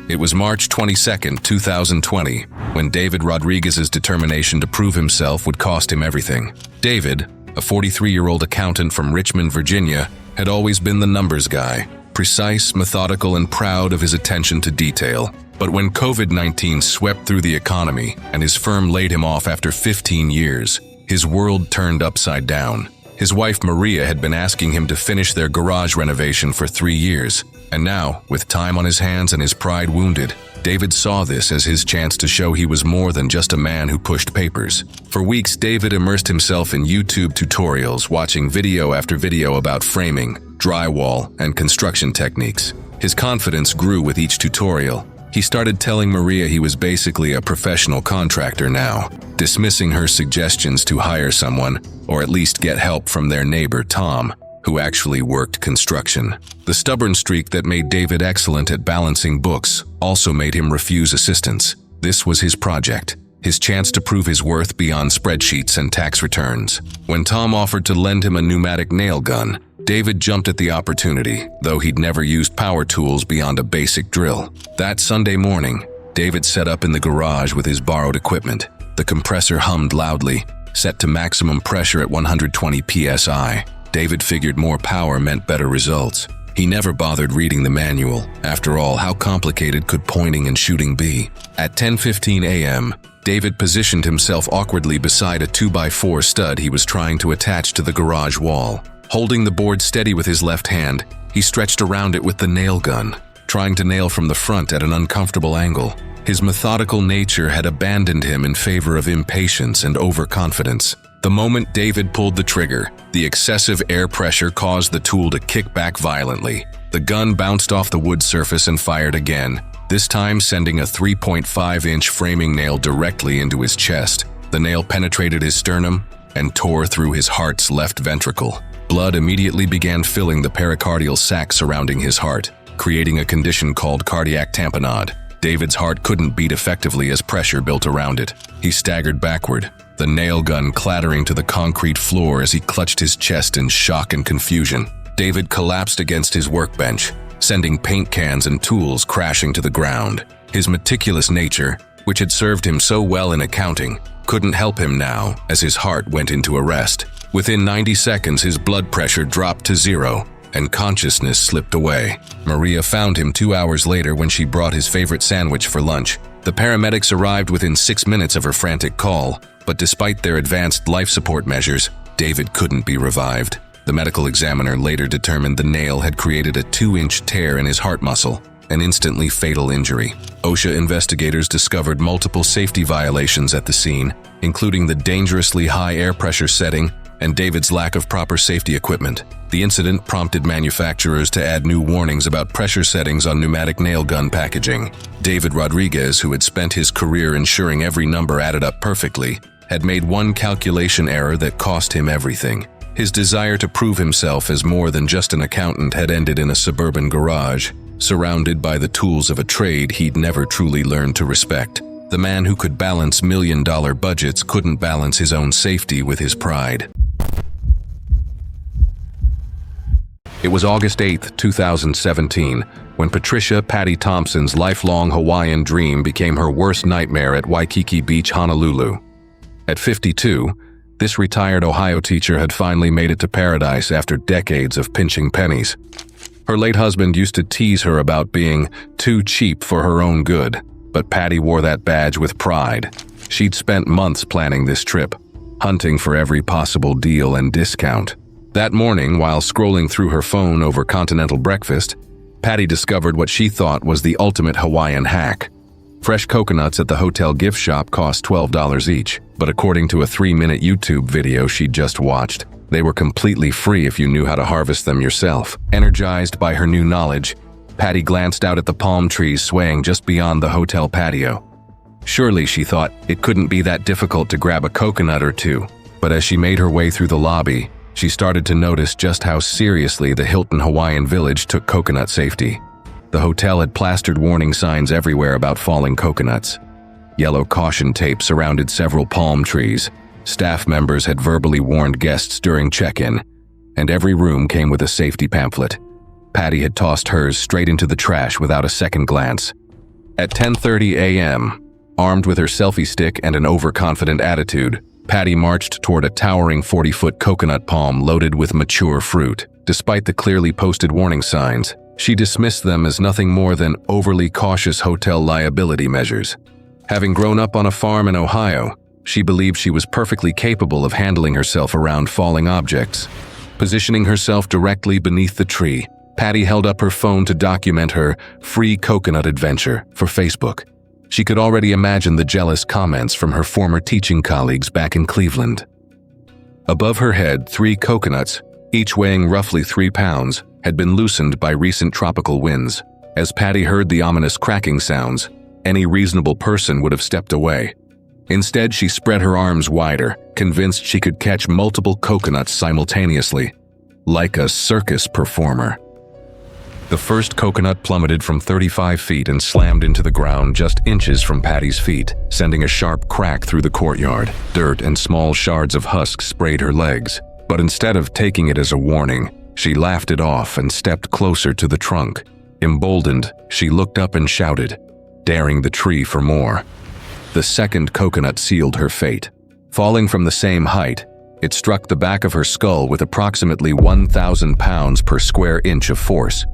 It was March 22, 2020, when David Rodriguez's determination to prove himself would cost him everything. David, a 43-year-old accountant from Richmond, Virginia, had always been the numbers guy, precise, methodical, and proud of his attention to detail. But when COVID-19 swept through the economy and his firm laid him off after 15 years, his world turned upside down. His wife Maria had been asking him to finish their garage renovation for 3 years, and now, with time on his hands and his pride wounded, David saw this as his chance to show he was more than just a man who pushed papers. For weeks, David immersed himself in YouTube tutorials, watching video after video about framing, drywall, and construction techniques. His confidence grew with each tutorial. He started telling Maria he was basically a professional contractor now, dismissing her suggestions to hire someone, or at least get help from their neighbor Tom, who actually worked construction. The stubborn streak that made David excellent at balancing books also made him refuse assistance. This was his project, his chance to prove his worth beyond spreadsheets and tax returns. When Tom offered to lend him a pneumatic nail gun, David jumped at the opportunity, though he'd never used power tools beyond a basic drill. That Sunday morning, David set up in the garage with his borrowed equipment. The compressor hummed loudly, set to maximum pressure at 120 psi. David figured more power meant better results. He never bothered reading the manual. After all, how complicated could pointing and shooting be? At 10:15 a.m., David positioned himself awkwardly beside a 2x4 stud he was trying to attach to the garage wall. Holding the board steady with his left hand, he stretched around it with the nail gun, trying to nail from the front at an uncomfortable angle. His methodical nature had abandoned him in favor of impatience and overconfidence. The moment David pulled the trigger, the excessive air pressure caused the tool to kick back violently. The gun bounced off the wood surface and fired again, this time sending a 3.5-inch framing nail directly into his chest. The nail penetrated his sternum and tore through his heart's left ventricle. Blood immediately began filling the pericardial sac surrounding his heart, creating a condition called cardiac tamponade. David's heart couldn't beat effectively as pressure built around it. He staggered backward, the nail gun clattering to the concrete floor as he clutched his chest in shock and confusion. David collapsed against his workbench, sending paint cans and tools crashing to the ground. His meticulous nature, which had served him so well in accounting, couldn't help him now as his heart went into arrest. Within 90 seconds, his blood pressure dropped to 0 and consciousness slipped away. Maria found him 2 hours later when she brought his favorite sandwich for lunch. The paramedics arrived within 6 minutes of her frantic call, but despite their advanced life support measures, David couldn't be revived. The medical examiner later determined the nail had created a 2-inch tear in his heart muscle, an instantly fatal injury. OSHA investigators discovered multiple safety violations at the scene, including the dangerously high air pressure setting and David's lack of proper safety equipment. The incident prompted manufacturers to add new warnings about pressure settings on pneumatic nail gun packaging. David Rodriguez, who had spent his career ensuring every number added up perfectly, had made one calculation error that cost him everything. His desire to prove himself as more than just an accountant had ended in a suburban garage, surrounded by the tools of a trade he'd never truly learned to respect. The man who could balance million-dollar budgets couldn't balance his own safety with his pride. It was August 8, 2017, when Patricia Patty Thompson's lifelong Hawaiian dream became her worst nightmare at Waikiki Beach, Honolulu. At 52, this retired Ohio teacher had finally made it to paradise after decades of pinching pennies. Her late husband used to tease her about being too cheap for her own good, but Patty wore that badge with pride. She'd spent months planning this trip, hunting for every possible deal and discount. That morning, while scrolling through her phone over continental breakfast, Patty discovered what she thought was the ultimate Hawaiian hack. Fresh coconuts at the hotel gift shop cost $12 each, but according to a 3-minute YouTube video she'd just watched, they were completely free if you knew how to harvest them yourself. Energized by her new knowledge, Patty glanced out at the palm trees swaying just beyond the hotel patio. Surely, she thought, it couldn't be that difficult to grab a coconut or two. But as she made her way through the lobby, she started to notice just how seriously the Hilton Hawaiian Village took coconut safety. The hotel had plastered warning signs everywhere about falling coconuts. Yellow caution tape surrounded several palm trees. Staff members had verbally warned guests during check-in, and every room came with a safety pamphlet. Patty had tossed hers straight into the trash without a second glance. At 10:30 a.m., armed with her selfie stick and an overconfident attitude, Patty marched toward a towering 40-foot coconut palm loaded with mature fruit. Despite the clearly posted warning signs, she dismissed them as nothing more than overly cautious hotel liability measures. Having grown up on a farm in Ohio, she believed she was perfectly capable of handling herself around falling objects. Positioning herself directly beneath the tree, Patty held up her phone to document her free coconut adventure for Facebook. She could already imagine the jealous comments from her former teaching colleagues back in Cleveland. Above her head, 3 coconuts, each weighing roughly 3 pounds, had been loosened by recent tropical winds. As Patty heard the ominous cracking sounds, any reasonable person would have stepped away. Instead, she spread her arms wider, convinced she could catch multiple coconuts simultaneously, like a circus performer. The first coconut plummeted from 35 feet and slammed into the ground just inches from Patty's feet, sending a sharp crack through the courtyard. Dirt and small shards of husk sprayed her legs, but instead of taking it as a warning, she laughed it off and stepped closer to the trunk. Emboldened, she looked up and shouted, daring the tree for more. The second coconut sealed her fate. Falling from the same height, it struck the back of her skull with approximately 1,000 pounds per square inch of force.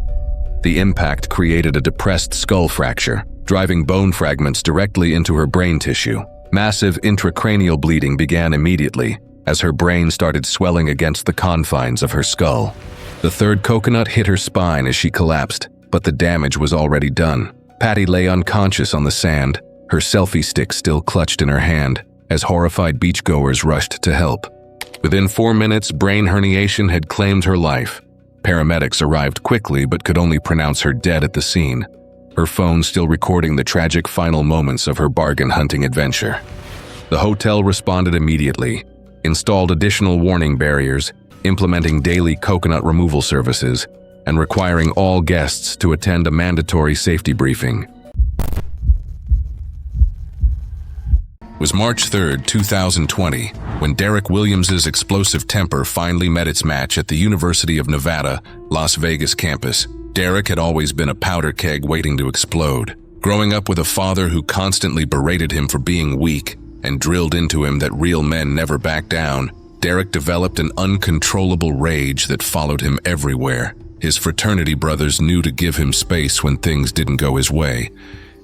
The impact created a depressed skull fracture, driving bone fragments directly into her brain tissue. Massive intracranial bleeding began immediately, as her brain started swelling against the confines of her skull. The third coconut hit her spine as she collapsed, but the damage was already done. Patty lay unconscious on the sand, her selfie stick still clutched in her hand, as horrified beachgoers rushed to help. Within 4 minutes, brain herniation had claimed her life. Paramedics arrived quickly but could only pronounce her dead at the scene, her phone still recording the tragic final moments of her bargain hunting adventure. The hotel responded immediately, installed additional warning barriers, implementing daily coconut removal services, and requiring all guests to attend a mandatory safety briefing. It was March 3, 2020, when Derek Williams's explosive temper finally met its match at the University of Nevada, Las Vegas campus. Derek had always been a powder keg waiting to explode. Growing up with a father who constantly berated him for being weak and drilled into him that real men never back down, Derek developed an uncontrollable rage that followed him everywhere. His fraternity brothers knew to give him space when things didn't go his way,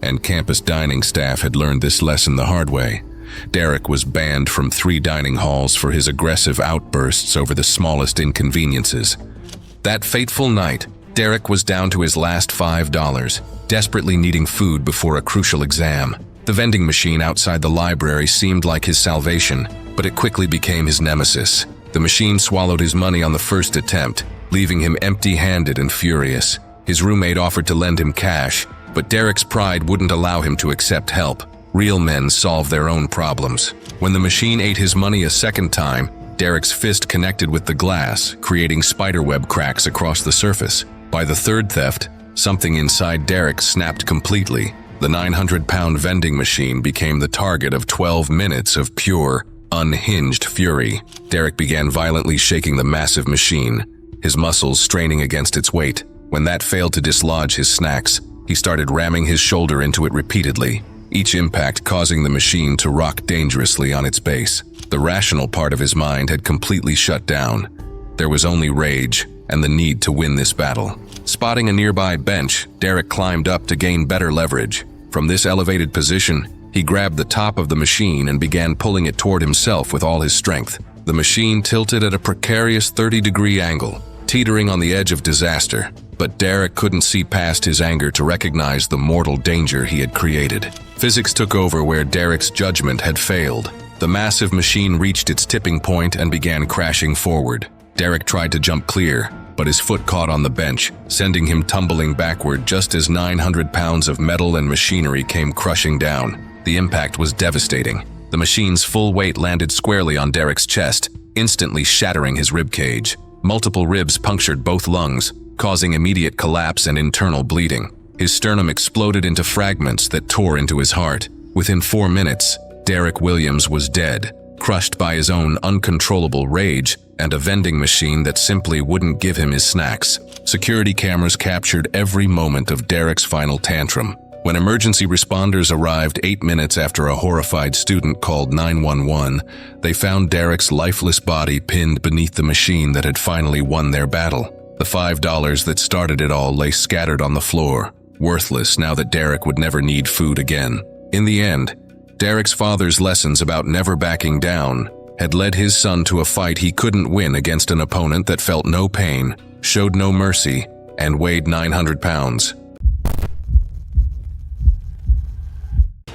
and campus dining staff had learned this lesson the hard way. Derek was banned from 3 dining halls for his aggressive outbursts over the smallest inconveniences. That fateful night, Derek was down to his last $5, desperately needing food before a crucial exam. The vending machine outside the library seemed like his salvation, but it quickly became his nemesis. The machine swallowed his money on the first attempt, leaving him empty-handed and furious. His roommate offered to lend him cash, but Derek's pride wouldn't allow him to accept help. Real men solve their own problems. When the machine ate his money a second time, Derek's fist connected with the glass, creating spiderweb cracks across the surface. By the third theft, something inside Derek snapped completely. The 900-pound vending machine became the target of 12 minutes of pure, unhinged fury. Derek began violently shaking the massive machine, his muscles straining against its weight. When that failed to dislodge his snacks, he started ramming his shoulder into it repeatedly, each impact causing the machine to rock dangerously on its base. The rational part of his mind had completely shut down. There was only rage and the need to win this battle. Spotting a nearby bench, Derek climbed up to gain better leverage. From this elevated position, he grabbed the top of the machine and began pulling it toward himself with all his strength. The machine tilted at a precarious 30-degree angle, teetering on the edge of disaster. But Derek couldn't see past his anger to recognize the mortal danger he had created. Physics took over where Derek's judgment had failed. The massive machine reached its tipping point and began crashing forward. Derek tried to jump clear, but his foot caught on the bench, sending him tumbling backward just as 900 pounds of metal and machinery came crushing down. The impact was devastating. The machine's full weight landed squarely on Derek's chest, instantly shattering his ribcage. Multiple ribs punctured both lungs, causing immediate collapse and internal bleeding. His sternum exploded into fragments that tore into his heart. Within 4 minutes, Derek Williams was dead, crushed by his own uncontrollable rage and a vending machine that simply wouldn't give him his snacks. Security cameras captured every moment of Derek's final tantrum. When emergency responders arrived 8 minutes after a horrified student called 911, they found Derek's lifeless body pinned beneath the machine that had finally won their battle. The $5 that started it all lay scattered on the floor, worthless now that Derek would never need food again. In the end, Derek's father's lessons about never backing down had led his son to a fight he couldn't win against an opponent that felt no pain, showed no mercy, and weighed 900 pounds.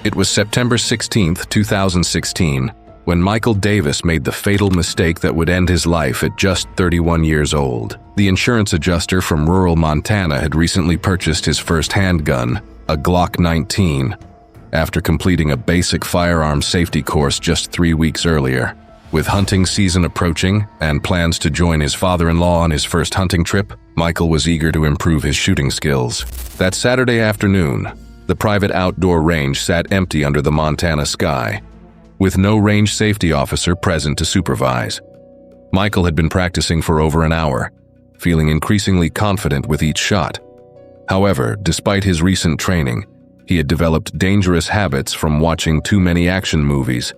It was September 16, 2016, when Michael Davis made the fatal mistake that would end his life at just 31 years old. The insurance adjuster from rural Montana had recently purchased his first handgun, a Glock 19, after completing a basic firearm safety course just 3 weeks earlier. With hunting season approaching and plans to join his father-in-law on his first hunting trip, Michael was eager to improve his shooting skills. That Saturday afternoon, the private outdoor range sat empty under the Montana sky, with no range safety officer present to supervise. Michael had been practicing for over an hour, feeling increasingly confident with each shot. However, despite his recent training, he had developed dangerous habits from watching too many action movies,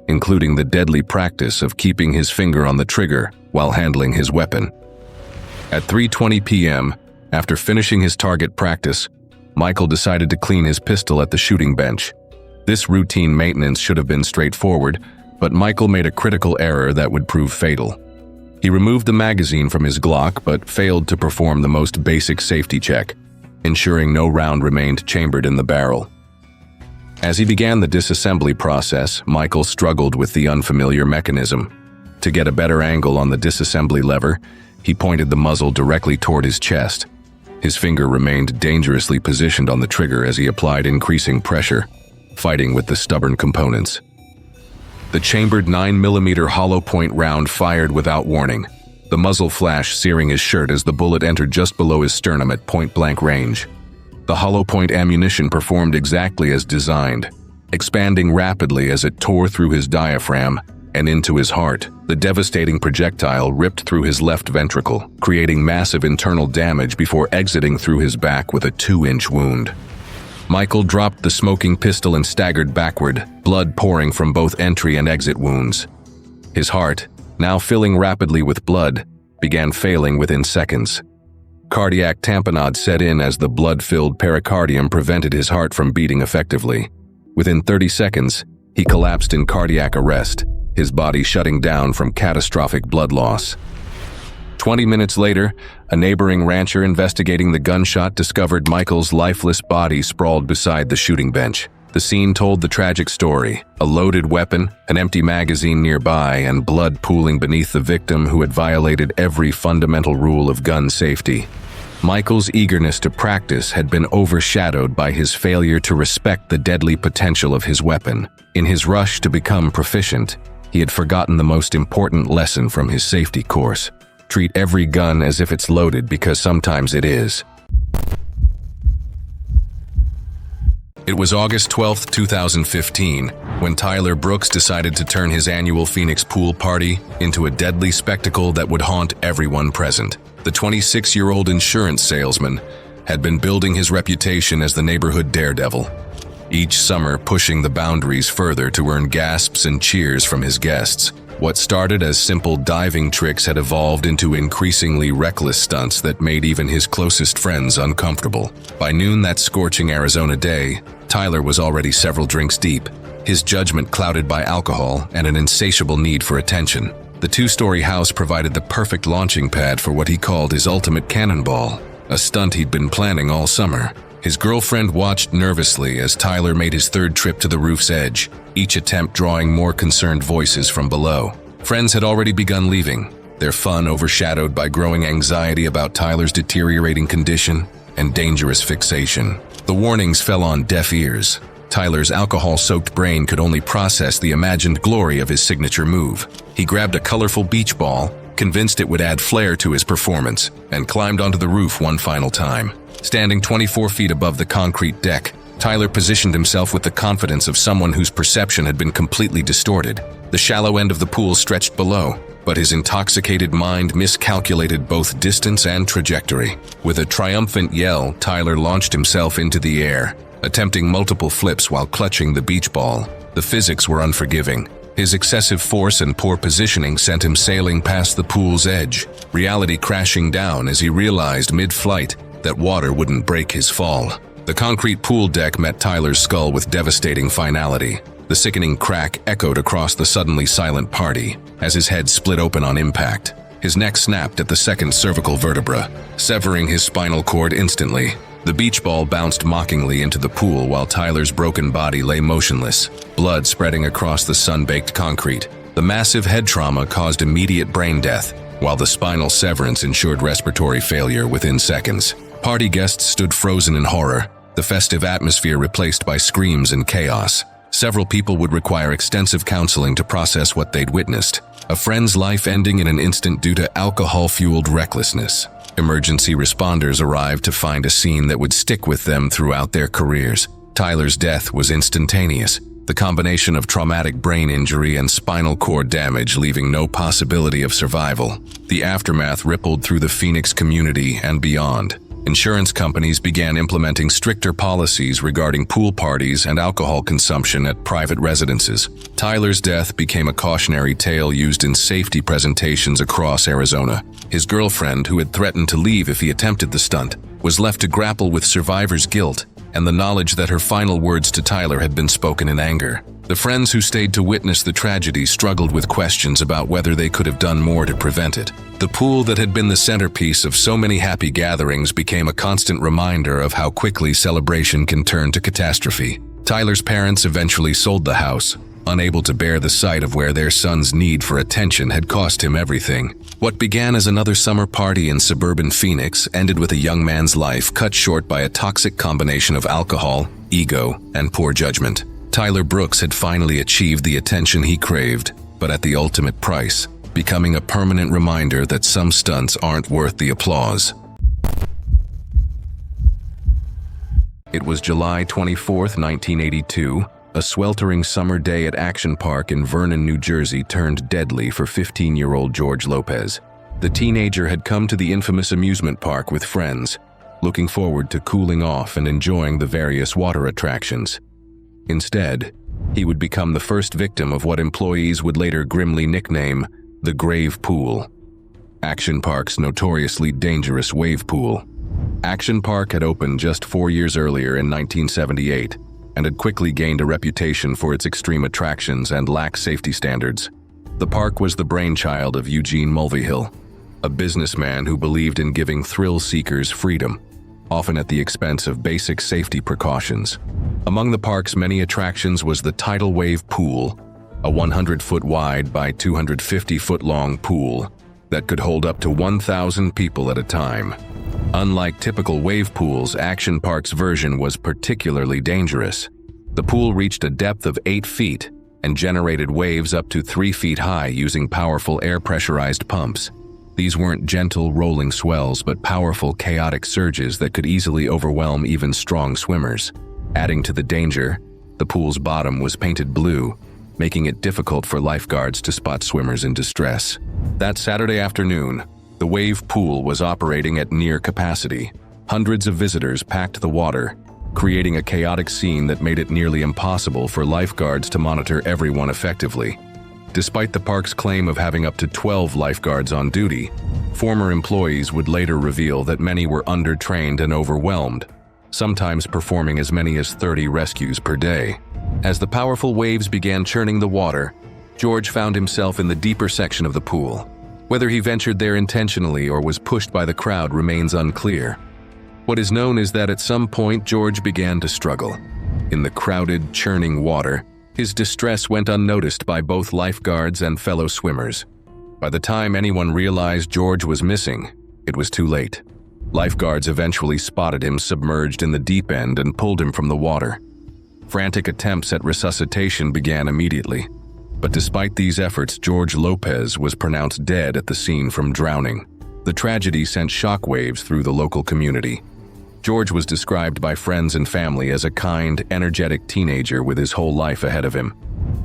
including the deadly practice of keeping his finger on the trigger while handling his weapon. At 3:20 p.m., after finishing his target practice, Michael decided to clean his pistol at the shooting bench. This routine maintenance should have been straightforward, but Michael made a critical error that would prove fatal. He removed the magazine from his Glock but failed to perform the most basic safety check. ensuring no round remained chambered in the barrel. As he began the disassembly process, Michael struggled with the unfamiliar mechanism. To get a better angle on the disassembly lever, he pointed the muzzle directly toward his chest. His finger remained dangerously positioned on the trigger as he applied increasing pressure, fighting with the stubborn components. The chambered 9mm hollow point round fired without warning. The muzzle flash searing his shirt as the bullet entered just below his sternum at point-blank range. The hollow point ammunition performed exactly as designed, expanding rapidly as it tore through his diaphragm and into his heart. The devastating projectile ripped through his left ventricle, creating massive internal damage before exiting through his back with a 2-inch wound. Michael dropped the smoking pistol and staggered backward, blood pouring from both entry and exit wounds. His heart, now filling rapidly with blood, began failing within seconds. Cardiac tamponade set in as the blood-filled pericardium prevented his heart from beating effectively. Within 30 seconds, he collapsed in cardiac arrest, his body shutting down from catastrophic blood loss. 20 minutes later, a neighboring rancher investigating the gunshot discovered Michael's lifeless body sprawled beside the shooting bench. The scene told the tragic story: a loaded weapon, an empty magazine nearby, and blood pooling beneath the victim who had violated every fundamental rule of gun safety. Michael's eagerness to practice had been overshadowed by his failure to respect the deadly potential of his weapon. In his rush to become proficient, he had forgotten the most important lesson from his safety course: treat every gun as if it's loaded, because sometimes it is. It was August 12, 2015, when Tyler Brooks decided to turn his annual Phoenix pool party into a deadly spectacle that would haunt everyone present. The 26-year-old insurance salesman had been building his reputation as the neighborhood daredevil, each summer pushing the boundaries further to earn gasps and cheers from his guests. What started as simple diving tricks had evolved into increasingly reckless stunts that made even his closest friends uncomfortable. By noon that scorching Arizona day, Tyler was already several drinks deep, his judgment clouded by alcohol and an insatiable need for attention. The 2-story house provided the perfect launching pad for what he called his ultimate cannonball, a stunt he'd been planning all summer. His girlfriend watched nervously as Tyler made his 3rd trip to the roof's edge, each attempt drawing more concerned voices from below. Friends had already begun leaving, their fun overshadowed by growing anxiety about Tyler's deteriorating condition and dangerous fixation. The warnings fell on deaf ears. Tyler's alcohol-soaked brain could only process the imagined glory of his signature move. He grabbed a colorful beach ball, convinced it would add flair to his performance, and climbed onto the roof one final time. Standing 24 feet above the concrete deck, Tyler positioned himself with the confidence of someone whose perception had been completely distorted. The shallow end of the pool stretched below, but his intoxicated mind miscalculated both distance and trajectory. With a triumphant yell, Tyler launched himself into the air, attempting multiple flips while clutching the beach ball. The physics were unforgiving. His excessive force and poor positioning sent him sailing past the pool's edge, reality crashing down as he realized mid-flight that water wouldn't break his fall. The concrete pool deck met Tyler's skull with devastating finality. The sickening crack echoed across the suddenly silent party as his head split open on impact. His neck snapped at the 2nd cervical vertebra, severing his spinal cord instantly. The beach ball bounced mockingly into the pool while Tyler's broken body lay motionless, blood spreading across the sun-baked concrete. The massive head trauma caused immediate brain death, while the spinal severance ensured respiratory failure within seconds. Party guests stood frozen in horror, the festive atmosphere replaced by screams and chaos. Several people would require extensive counseling to process what they'd witnessed, a friend's life ending in an instant due to alcohol-fueled recklessness. Emergency responders arrived to find a scene that would stick with them throughout their careers. Tyler's death was instantaneous, the combination of traumatic brain injury and spinal cord damage leaving no possibility of survival. The aftermath rippled through the Phoenix community and beyond. Insurance companies began implementing stricter policies regarding pool parties and alcohol consumption at private residences. Tyler's death became a cautionary tale used in safety presentations across Arizona. His girlfriend, who had threatened to leave if he attempted the stunt, was left to grapple with survivor's guilt and the knowledge that her final words to Tyler had been spoken in anger. The friends who stayed to witness the tragedy struggled with questions about whether they could have done more to prevent it. The pool that had been the centerpiece of so many happy gatherings became a constant reminder of how quickly celebration can turn to catastrophe. Tyler's parents eventually sold the house, unable to bear the sight of where their son's need for attention had cost him everything. What began as another summer party in suburban Phoenix ended with a young man's life cut short by a toxic combination of alcohol, ego, and poor judgment. Tyler Brooks had finally achieved the attention he craved, but at the ultimate price, becoming a permanent reminder that some stunts aren't worth the applause. It was July 24, 1982. A sweltering summer day at Action Park in Vernon, New Jersey turned deadly for 15-year-old George Lopez. The teenager had come to the infamous amusement park with friends, looking forward to cooling off and enjoying the various water attractions. Instead, he would become the first victim of what employees would later grimly nickname the Grave Pool, Action Park's notoriously dangerous wave pool. Action Park had opened just 4 years earlier in 1978 and had quickly gained a reputation for its extreme attractions and lax safety standards. The park was the brainchild of Eugene Mulvihill, a businessman who believed in giving thrill seekers freedom, often at the expense of basic safety precautions. Among the park's many attractions was the Tidal Wave Pool, a 100-foot wide by 250-foot long pool that could hold up to 1,000 people at a time. Unlike typical wave pools, Action Park's version was particularly dangerous. The pool reached a depth of 8 feet and generated waves up to 3 feet high using powerful air-pressurized pumps. These weren't gentle, rolling swells, but powerful, chaotic surges that could easily overwhelm even strong swimmers. Adding to the danger, the pool's bottom was painted blue, making it difficult for lifeguards to spot swimmers in distress. That Saturday afternoon, the wave pool was operating at near capacity. Hundreds of visitors packed the water, creating a chaotic scene that made it nearly impossible for lifeguards to monitor everyone effectively. Despite the park's claim of having up to 12 lifeguards on duty, former employees would later reveal that many were undertrained and overwhelmed, sometimes performing as many as 30 rescues per day. As the powerful waves began churning the water, George found himself in the deeper section of the pool. Whether he ventured there intentionally or was pushed by the crowd remains unclear. What is known is that at some point George began to struggle. In the crowded, churning water, his distress went unnoticed by both lifeguards and fellow swimmers. By the time anyone realized George was missing, it was too late. Lifeguards eventually spotted him submerged in the deep end and pulled him from the water. Frantic attempts at resuscitation began immediately. But despite these efforts, George Lopez was pronounced dead at the scene from drowning. The tragedy sent shockwaves through the local community. George was described by friends and family as a kind, energetic teenager with his whole life ahead of him.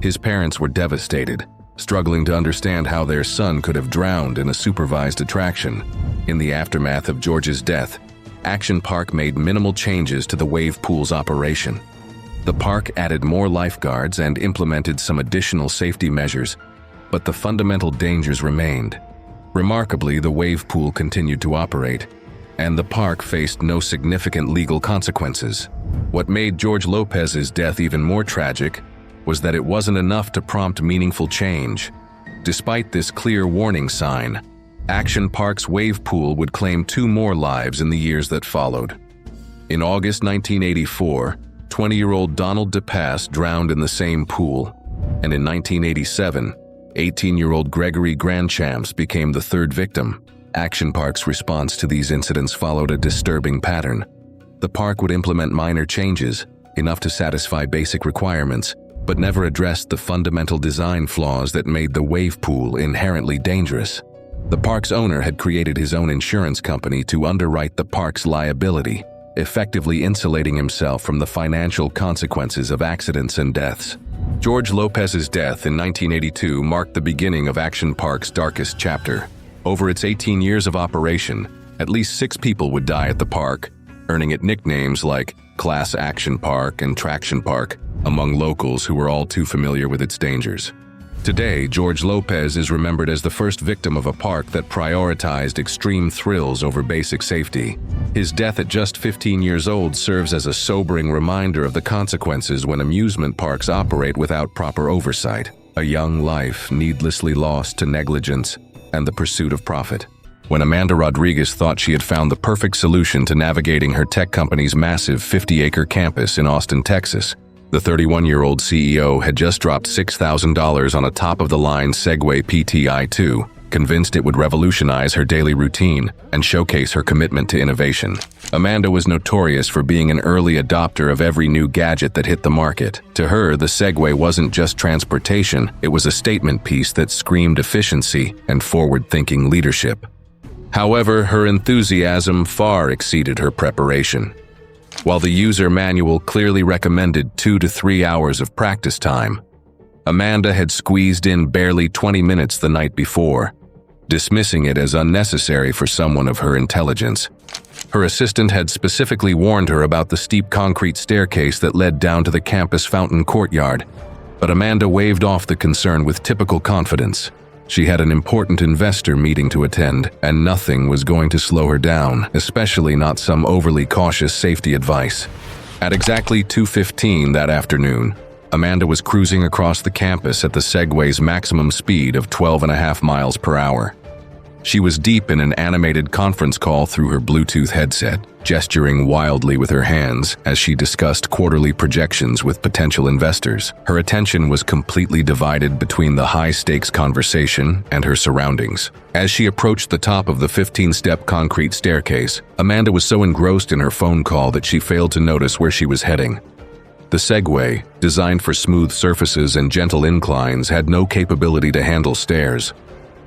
His parents were devastated, struggling to understand how their son could have drowned in a supervised attraction. In the aftermath of George's death, Action Park made minimal changes to the wave pool's operation. The park added more lifeguards and implemented some additional safety measures, but the fundamental dangers remained. Remarkably, the wave pool continued to operate, and the park faced no significant legal consequences. What made George Lopez's death even more tragic was that it wasn't enough to prompt meaningful change. Despite this clear warning sign, Action Park's wave pool would claim 2 more lives in the years that followed. In August 1984, 20-year-old Donald DePass drowned in the same pool, and in 1987, 18-year-old Gregory Grandchamps became the 3rd victim. Action Park's response to these incidents followed a disturbing pattern. The park would implement minor changes, enough to satisfy basic requirements, but never addressed the fundamental design flaws that made the wave pool inherently dangerous. The park's owner had created his own insurance company to underwrite the park's liability, effectively insulating himself from the financial consequences of accidents and deaths. George Lopez's death in 1982 marked the beginning of Action Park's darkest chapter. Over its 18 years of operation, at least 6 people would die at the park, earning it nicknames like Class Action Park and Traction Park among locals who were all too familiar with its dangers. Today, George Lopez is remembered as the first victim of a park that prioritized extreme thrills over basic safety. His death at just 15 years old serves as a sobering reminder of the consequences when amusement parks operate without proper oversight. A young life needlessly lost to negligence and the pursuit of profit. When Amanda Rodriguez thought she had found the perfect solution to navigating her tech company's massive 50-acre campus in Austin, Texas, the 31-year-old CEO had just dropped $6,000 on a top-of-the-line Segway PTI-2, convinced it would revolutionize her daily routine and showcase her commitment to innovation. Amanda was notorious for being an early adopter of every new gadget that hit the market. To her, the Segway wasn't just transportation, it was a statement piece that screamed efficiency and forward-thinking leadership. However, her enthusiasm far exceeded her preparation. While the user manual clearly recommended 2 to 3 hours of practice time, Amanda had squeezed in barely 20 minutes the night before, dismissing it as unnecessary for someone of her intelligence. Her assistant had specifically warned her about the steep concrete staircase that led down to the campus fountain courtyard, but Amanda waved off the concern with typical confidence. She had an important investor meeting to attend, and nothing was going to slow her down, especially not some overly cautious safety advice. At exactly 2:15 that afternoon, Amanda was cruising across the campus at the Segway's maximum speed of 12.5 miles per hour. She was deep in an animated conference call through her Bluetooth headset, gesturing wildly with her hands as she discussed quarterly projections with potential investors. Her attention was completely divided between the high-stakes conversation and her surroundings. As she approached the top of the 15-step concrete staircase, Amanda was so engrossed in her phone call that she failed to notice where she was heading. The Segway, designed for smooth surfaces and gentle inclines, had no capability to handle stairs.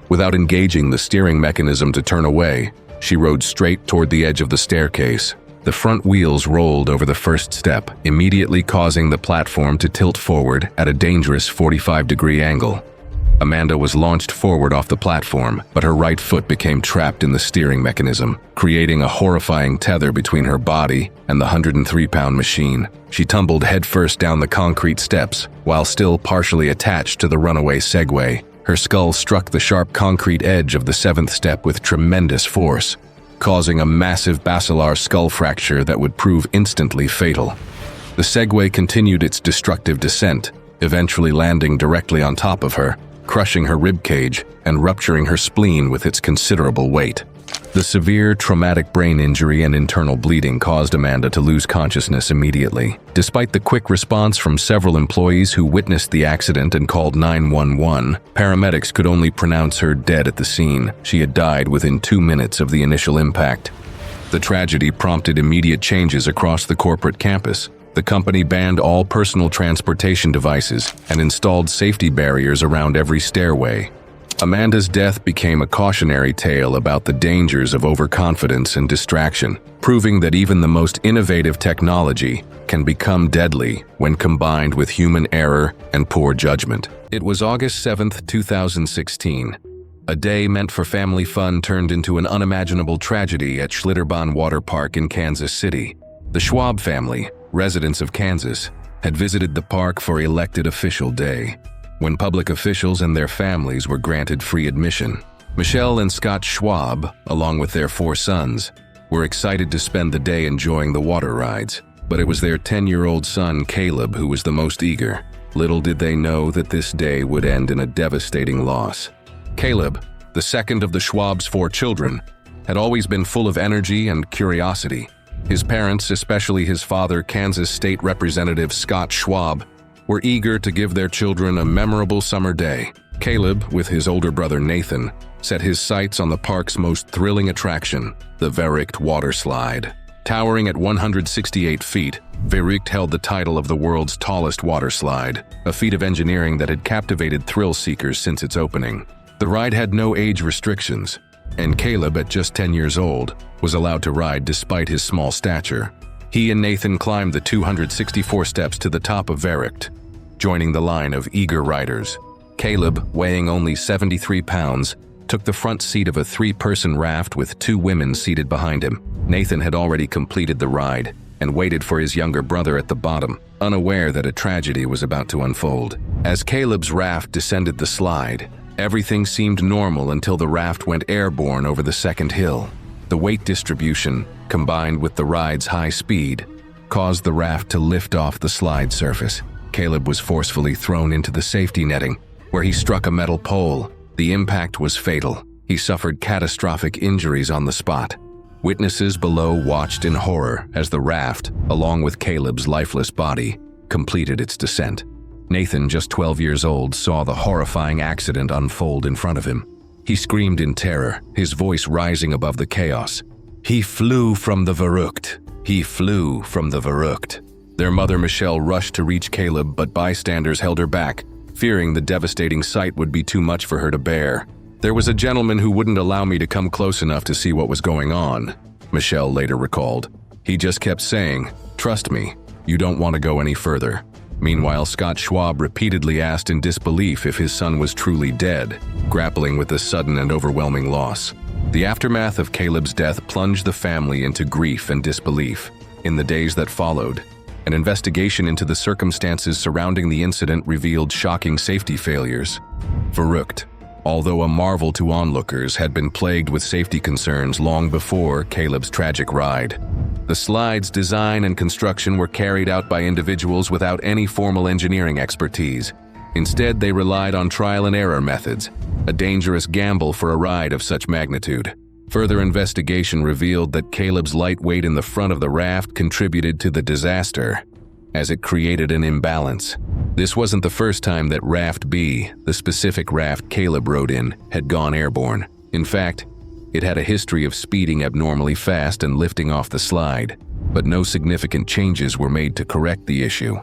Without engaging the steering mechanism to turn away, she rode straight toward the edge of the staircase. The front wheels rolled over the first step, immediately causing the platform to tilt forward at a dangerous 45-degree angle. Amanda was launched forward off the platform, but her right foot became trapped in the steering mechanism, creating a horrifying tether between her body and the 103-pound machine. She tumbled headfirst down the concrete steps, while still partially attached to the runaway Segway. Her skull struck the sharp concrete edge of the 7th step with tremendous force, causing a massive basilar skull fracture that would prove instantly fatal. The Segway continued its destructive descent, eventually landing directly on top of her, crushing her ribcage and rupturing her spleen with its considerable weight. The severe traumatic brain injury and internal bleeding caused Amanda to lose consciousness immediately. Despite the quick response from several employees who witnessed the accident and called 911, paramedics could only pronounce her dead at the scene. She had died within 2 minutes of the initial impact. The tragedy prompted immediate changes across the corporate campus. The company banned all personal transportation devices and installed safety barriers around every stairway. Amanda's death became a cautionary tale about the dangers of overconfidence and distraction, proving that even the most innovative technology can become deadly when combined with human error and poor judgment. It was August 7th, 2016. A day meant for family fun turned into an unimaginable tragedy at Schlitterbahn Water Park in Kansas City. The Schwab family, residents of Kansas, had visited the park for elected official day, when public officials and their families were granted free admission. Michelle and Scott Schwab, along with their 4 sons, were excited to spend the day enjoying the water rides, but it was their 10-year-old son, Caleb, who was the most eager. Little did they know that this day would end in a devastating loss. Caleb, the second of the Schwab's 4 children, had always been full of energy and curiosity. His parents, especially his father, Kansas State Representative Scott Schwab, were eager to give their children a memorable summer day. Caleb, with his older brother Nathan, set his sights on the park's most thrilling attraction, the Verricht water slide. Towering at 168 feet, Verricht held the title of the world's tallest water slide, a feat of engineering that had captivated thrill seekers since its opening. The ride had no age restrictions, and Caleb, at just 10 years old, was allowed to ride despite his small stature. He and Nathan climbed the 264 steps to the top of Verricht, joining the line of eager riders. Caleb, weighing only 73 pounds, took the front seat of a 3-person raft with 2 women seated behind him. Nathan had already completed the ride and waited for his younger brother at the bottom, unaware that a tragedy was about to unfold. As Caleb's raft descended the slide, everything seemed normal until the raft went airborne over the second hill. The weight distribution, combined with the ride's high speed, caused the raft to lift off the slide surface. Caleb was forcefully thrown into the safety netting, where he struck a metal pole. The impact was fatal. He suffered catastrophic injuries on the spot. Witnesses below watched in horror as the raft, along with Caleb's lifeless body, completed its descent. Nathan, just 12 years old, saw the horrifying accident unfold in front of him. He screamed in terror, his voice rising above the chaos. He flew from the Verrückt. He flew from the Verrückt. Their mother, Michelle, rushed to reach Caleb, but bystanders held her back, fearing the devastating sight would be too much for her to bear. There was a gentleman who wouldn't allow me to come close enough to see what was going on, Michelle later recalled. He just kept saying, "Trust me, you don't want to go any further." Meanwhile, Scott Schwab repeatedly asked in disbelief if his son was truly dead, grappling with the sudden and overwhelming loss. The aftermath of Caleb's death plunged the family into grief and disbelief. In the days that followed, an investigation into the circumstances surrounding the incident revealed shocking safety failures. Verrückt, although a marvel to onlookers, had been plagued with safety concerns long before Caleb's tragic ride. The slide's design and construction were carried out by individuals without any formal engineering expertise. Instead, they relied on trial and error methods, a dangerous gamble for a ride of such magnitude. Further investigation revealed that Caleb's light weight in the front of the raft contributed to the disaster, as it created an imbalance. This wasn't the first time that Raft B, the specific raft Caleb rode in, had gone airborne. In fact, it had a history of speeding abnormally fast and lifting off the slide, but no significant changes were made to correct the issue.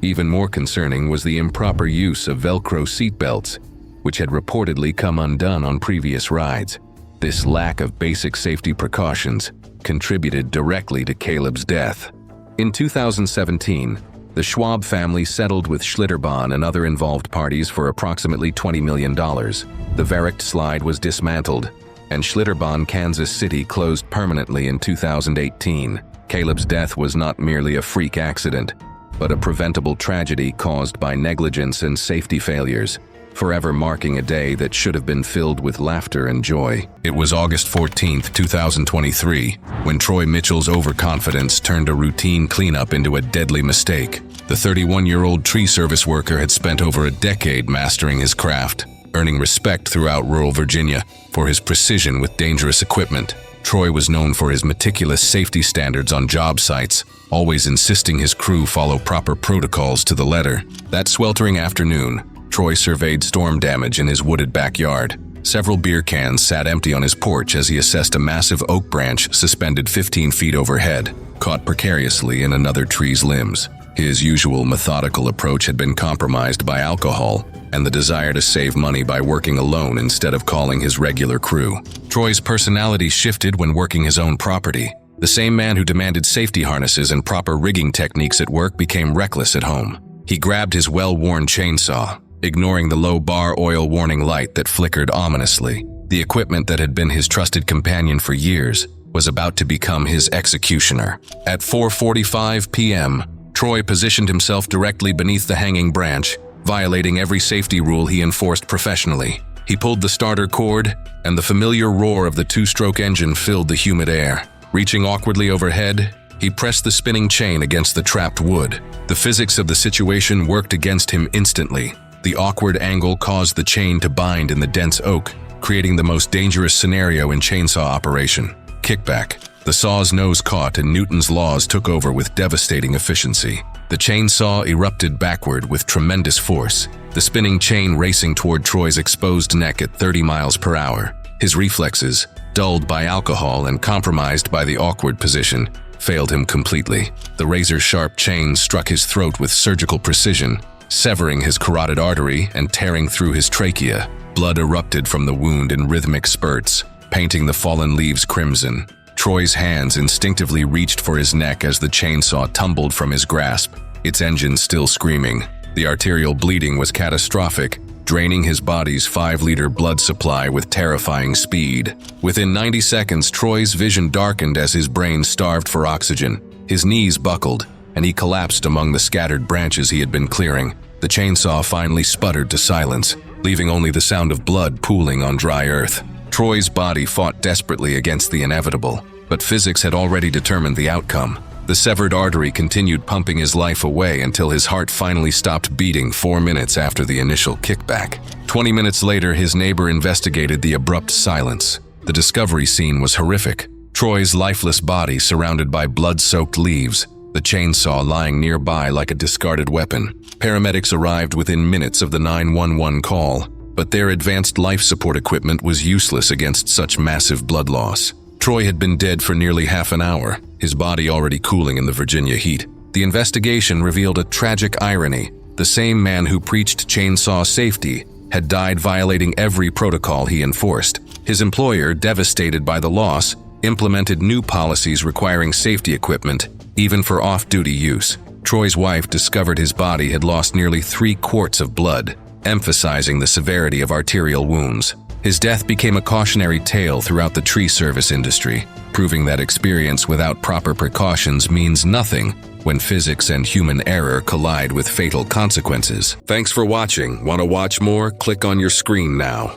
Even more concerning was the improper use of Velcro seatbelts, which had reportedly come undone on previous rides. This lack of basic safety precautions contributed directly to Caleb's death. In 2017, the Schwab family settled with Schlitterbahn and other involved parties for approximately $20 million. The Verrückt slide was dismantled, and Schlitterbahn, Kansas City, closed permanently in 2018. Caleb's death was not merely a freak accident, but a preventable tragedy caused by negligence and safety failures, forever marking a day that should have been filled with laughter and joy. It was August 14, 2023, when Troy Mitchell's overconfidence turned a routine cleanup into a deadly mistake. The 31-year-old tree service worker had spent over a decade mastering his craft, earning respect throughout rural Virginia for his precision with dangerous equipment. Troy was known for his meticulous safety standards on job sites, always insisting his crew follow proper protocols to the letter. That sweltering afternoon, Troy surveyed storm damage in his wooded backyard. Several beer cans sat empty on his porch as he assessed a massive oak branch suspended 15 feet overhead, caught precariously in another tree's limbs. His usual methodical approach had been compromised by alcohol and the desire to save money by working alone instead of calling his regular crew. Troy's personality shifted when working his own property. The same man who demanded safety harnesses and proper rigging techniques at work became reckless at home. He grabbed his well-worn chainsaw, ignoring the low bar oil warning light that flickered ominously. The equipment that had been his trusted companion for years was about to become his executioner. At 4:45 p.m., Troy positioned himself directly beneath the hanging branch, violating every safety rule he enforced professionally. He pulled the starter cord, and the familiar roar of the two-stroke engine filled the humid air. Reaching awkwardly overhead, he pressed the spinning chain against the trapped wood. The physics of the situation worked against him instantly. The awkward angle caused the chain to bind in the dense oak, creating the most dangerous scenario in chainsaw operation. Kickback. The saw's nose caught and Newton's laws took over with devastating efficiency. The chainsaw erupted backward with tremendous force, the spinning chain racing toward Troy's exposed neck at 30 miles per hour. His reflexes, dulled by alcohol and compromised by the awkward position, failed him completely. The razor-sharp chain struck his throat with surgical precision, severing his carotid artery and tearing through his trachea. Blood erupted from the wound in rhythmic spurts, painting the fallen leaves crimson. Troy's hands instinctively reached for his neck as the chainsaw tumbled from his grasp, its engine still screaming. The arterial bleeding was catastrophic, draining his body's 5-liter blood supply with terrifying speed. Within 90 seconds, Troy's vision darkened as his brain starved for oxygen. His knees buckled, and he collapsed among the scattered branches he had been clearing. The chainsaw finally sputtered to silence, leaving only the sound of blood pooling on dry earth. Troy's body fought desperately against the inevitable, but physics had already determined the outcome. The severed artery continued pumping his life away until his heart finally stopped beating 4 minutes after the initial kickback. 20 minutes later, his neighbor investigated the abrupt silence. The discovery scene was horrific. Troy's lifeless body surrounded by blood-soaked leaves, the chainsaw lying nearby like a discarded weapon. Paramedics arrived within minutes of the 911 call, but their advanced life support equipment was useless against such massive blood loss. Troy had been dead for nearly half an hour, his body already cooling in the Virginia heat. The investigation revealed a tragic irony. The same man who preached chainsaw safety had died violating every protocol he enforced. His employer, devastated by the loss, implemented new policies requiring safety equipment, even for off-duty use. Troy's wife discovered his body had lost nearly 3 quarts of blood, emphasizing the severity of arterial wounds. His death became a cautionary tale throughout the tree service industry, proving that experience without proper precautions means nothing when physics and human error collide with fatal consequences. Thanks for watching. Want to watch more? Click on your screen now.